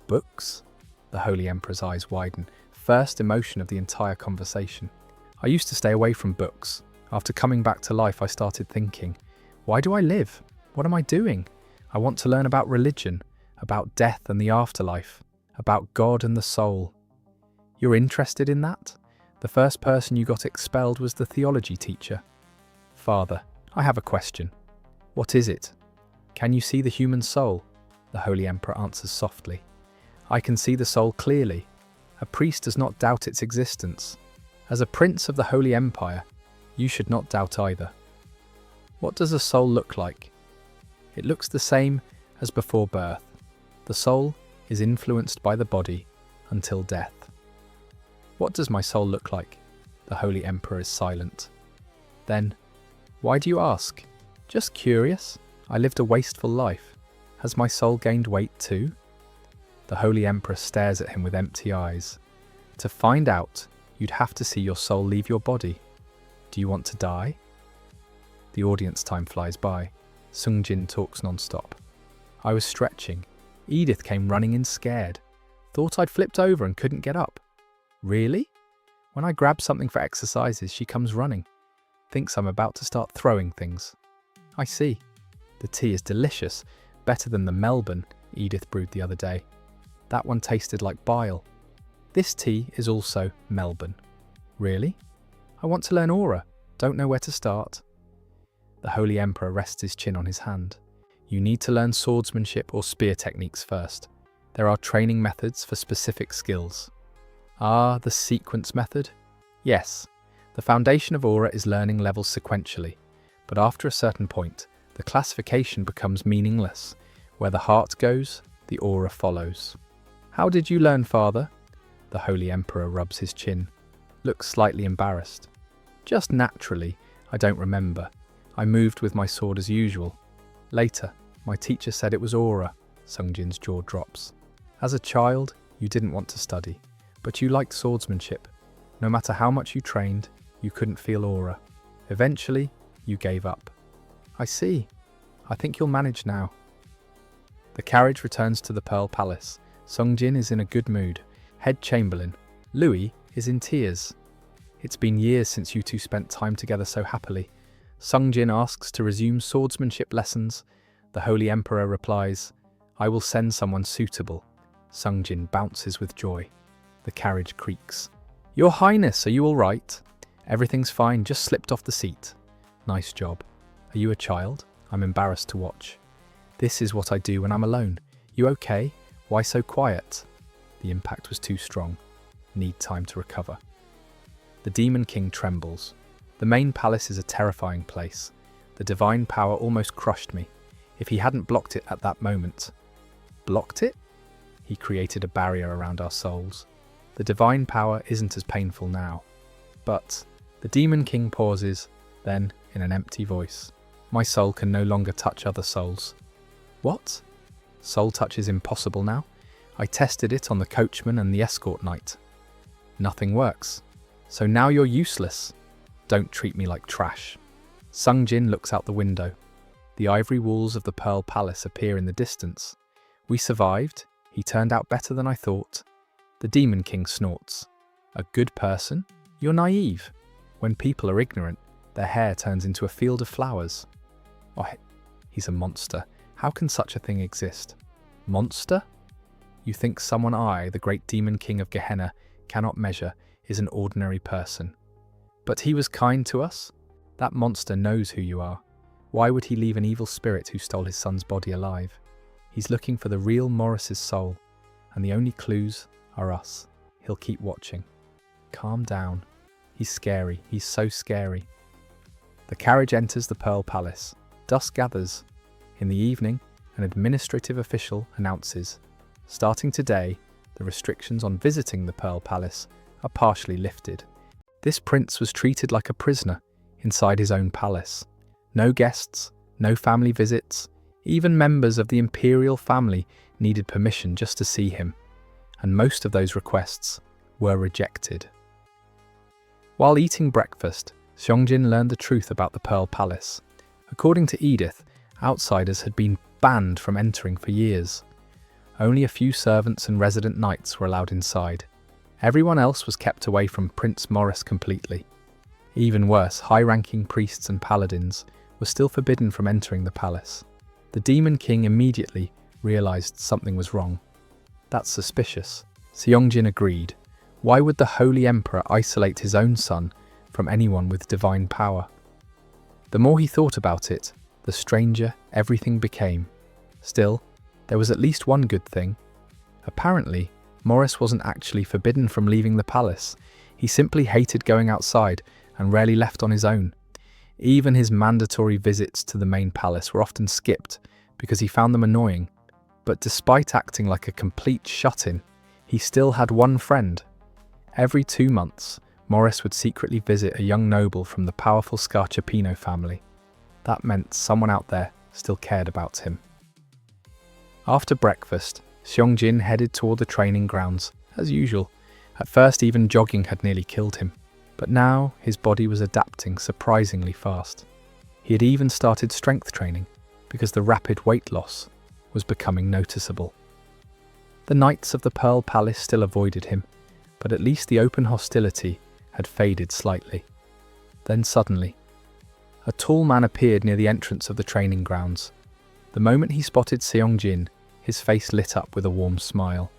"Books?" The Holy Emperor's eyes widen, first emotion of the entire conversation. "I used to stay away from books. After coming back to life, I started thinking, why do I live? What am I doing? I want to learn about religion, about death and the afterlife, about God and the soul." "You're interested in that? The first person you got expelled was the theology teacher." "Father, I have a question." "What is it?" "Can you see the human soul?" The Holy Emperor answers softly. "I can see the soul clearly. A priest does not doubt its existence. As a prince of the Holy Empire, you should not doubt either." "What does a soul look like?" "It looks the same as before birth. The soul is influenced by the body until death." "What does my soul look like?" The Holy Emperor is silent. Then, "Why do you ask?" "Just curious. I lived a wasteful life. Has my soul gained weight too?" The Holy Emperor stares at him with empty eyes. "To find out, you'd have to see your soul leave your body. Do you want to die?" The audience time flies by. Sungjin talks non-stop. "I was stretching. Edith came running in scared. Thought I'd flipped over and couldn't get up." "Really?" "When I grab something for exercises, she comes running. Thinks I'm about to start throwing things." "I see. The tea is delicious, better than the Melbourne Edith brewed the other day. That one tasted like bile. This tea is also Melbourne." "Really?" "I want to learn aura. Don't know where to start." The Holy Emperor rests his chin on his hand. "You need to learn swordsmanship or spear techniques first. There are training methods for specific skills." "Ah, the sequence method?" "Yes. The foundation of aura is learning levels sequentially, but after a certain point, the classification becomes meaningless. Where the heart goes, the aura follows." "How did you learn, Father?" The Holy Emperor rubs his chin, looks slightly embarrassed. "Just naturally. I don't remember. I moved with my sword as usual. Later, my teacher said it was aura." Sungjin's jaw drops. "As a child, you didn't want to study, but you liked swordsmanship. No matter how much you trained, you couldn't feel aura. Eventually, you gave up." "I see. I think you'll manage now." The carriage returns to the Pearl Palace. Sungjin is in a good mood. Head Chamberlain, Louis, is in tears. "It's been years since you two spent time together so happily." Sungjin asks to resume swordsmanship lessons. The Holy Emperor replies, "I will send someone suitable." Sungjin bounces with joy. The carriage creaks. "Your Highness, are you all right?" "Everything's fine, just slipped off the seat." "Nice job. Are you a child? I'm embarrassed to watch." "This is what I do when I'm alone." "You okay? Why so quiet?" The impact was too strong. Need time to recover. The Demon King trembles. The main palace is a terrifying place. The divine power almost crushed me. If he hadn't blocked it at that moment. Blocked it? He created a barrier around our souls. The divine power isn't as painful now. But the Demon King pauses, then, in an empty voice, "My soul can no longer touch other souls." "What? Soul touch is impossible now? I tested it on the coachman and the escort knight. Nothing works. So now you're useless. Don't treat me like trash." Sungjin looks out the window. The ivory walls of the Pearl Palace appear in the distance. "We survived. He turned out better than I thought." The Demon King snorts. "A good person? You're naive. When people are ignorant, their hair turns into a field of flowers. Oh, he's a monster. How can such a thing exist? Monster? You think someone I, the great demon king of Gehenna, cannot measure, is an ordinary person. But he was kind to us? That monster knows who you are. Why would he leave an evil spirit who stole his son's body alive? He's looking for the real Morres' soul, and the only clues are us. He'll keep watching. Calm down. He's scary. He's so scary. The carriage enters the Pearl Palace. Dusk gathers. In the evening, an administrative official announces, starting today, the restrictions on visiting the Pearl Palace are partially lifted. This prince was treated like a prisoner inside his own palace. No guests, no family visits, even members of the imperial family needed permission just to see him, and most of those requests were rejected. While eating breakfast, Seongjin learned the truth about the Pearl Palace. According to Edith, outsiders had been banned from entering for years. Only a few servants and resident knights were allowed inside. Everyone else was kept away from Prince Morres completely. Even worse, high-ranking priests and paladins were still forbidden from entering the palace. The Demon King immediately realized something was wrong. That's suspicious. Seongjin agreed. Why would the Holy Emperor isolate his own son from anyone with divine power? The more he thought about it, the stranger everything became. Still, there was at least one good thing. Apparently, Morres wasn't actually forbidden from leaving the palace. He simply hated going outside and rarely left on his own. Even his mandatory visits to the main palace were often skipped because he found them annoying. But despite acting like a complete shut-in, he still had one friend. Every 2 months, Morres would secretly visit a young noble from the powerful Scarchapino family. That meant someone out there still cared about him. After breakfast, Seongjin headed toward the training grounds, as usual. At first, even jogging had nearly killed him, but now his body was adapting surprisingly fast. He had even started strength training, because the rapid weight loss was becoming noticeable. The knights of the Pearl Palace still avoided him, but at least the open hostility had faded slightly. Then suddenly, a tall man appeared near the entrance of the training grounds. The moment he spotted Seongjin, his face lit up with a warm smile.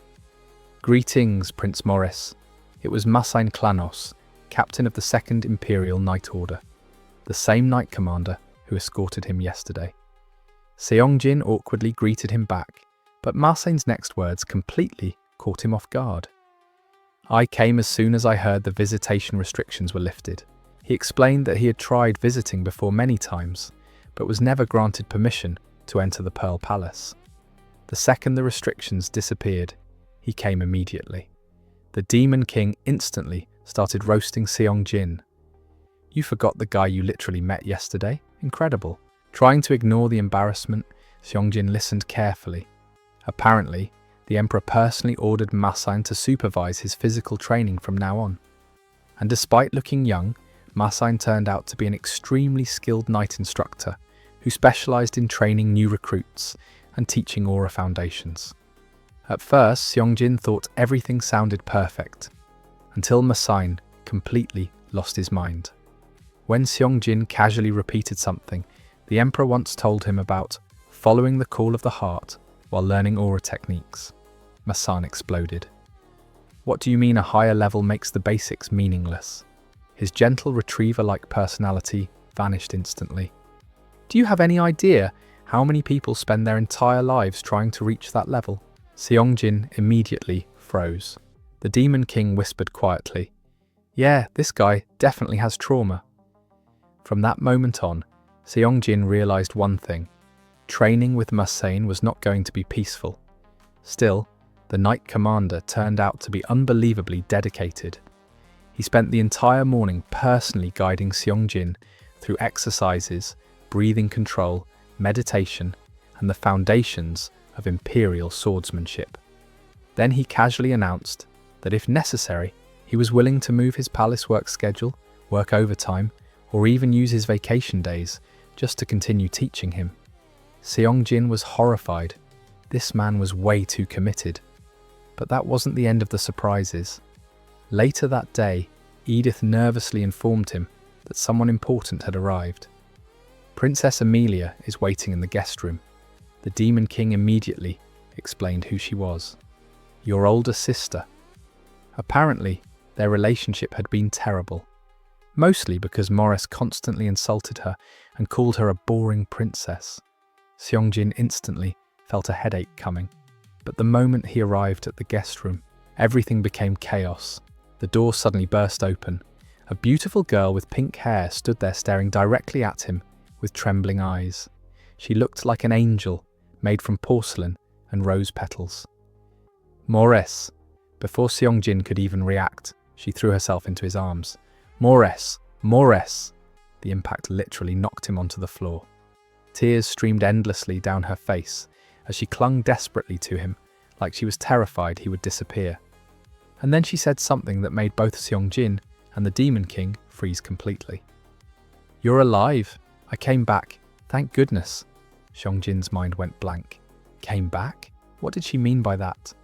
"Greetings, Prince Morres." It was Masain Klanos, captain of the 2nd Imperial Knight Order, the same knight commander who escorted him yesterday. Seongjin awkwardly greeted him back, but Masain's next words completely caught him off guard. "I came as soon as I heard the visitation restrictions were lifted." He explained that he had tried visiting before many times, but was never granted permission to enter the Pearl Palace. The second the restrictions disappeared, he came immediately. The Demon King instantly started roasting Seongjin. "You forgot the guy you literally met yesterday? Incredible." Trying to ignore the embarrassment, Seongjin listened carefully. Apparently, the Emperor personally ordered Masain to supervise his physical training from now on. And despite looking young, Masain turned out to be an extremely skilled knight instructor who specialized in training new recruits and teaching aura foundations. At first, Seongjin thought everything sounded perfect, until Masain completely lost his mind. When Seongjin casually repeated something the Emperor once told him about following the call of the heart while learning aura techniques, Masain exploded. "What do you mean a higher level makes the basics meaningless?" His gentle retriever-like personality vanished instantly. "Do you have any idea how many people spend their entire lives trying to reach that level?" Seongjin immediately froze. The Demon King whispered quietly, "Yeah, this guy definitely has trauma." From that moment on, Seongjin realized one thing. Training with Masain was not going to be peaceful. Still, the Knight Commander turned out to be unbelievably dedicated. He spent the entire morning personally guiding Seongjin through exercises, breathing control, meditation, and the foundations of imperial swordsmanship. Then he casually announced that if necessary, he was willing to move his palace work schedule, work overtime, or even use his vacation days just to continue teaching him. Seongjin was horrified. This man was way too committed. But that wasn't the end of the surprises. Later that day, Edith nervously informed him that someone important had arrived. Princess Amelia is waiting in the guest room. The Demon King immediately explained who she was. Your older sister. Apparently, their relationship had been terrible, mostly because Morres constantly insulted her and called her a boring princess. Seongjin instantly felt a headache coming, but the moment he arrived at the guest room, everything became chaos. The door suddenly burst open. A beautiful girl with pink hair stood there staring directly at him with trembling eyes. She looked like an angel made from porcelain and rose petals. Morres. Before Seongjin could even react, she threw herself into his arms. Morres! Morres! The impact literally knocked him onto the floor. Tears streamed endlessly down her face as she clung desperately to him, like she was terrified he would disappear. And then she said something that made both Seongjin and the Demon King freeze completely. You're alive! I came back. Thank goodness. Seongjin's mind went blank. Came back? What did she mean by that?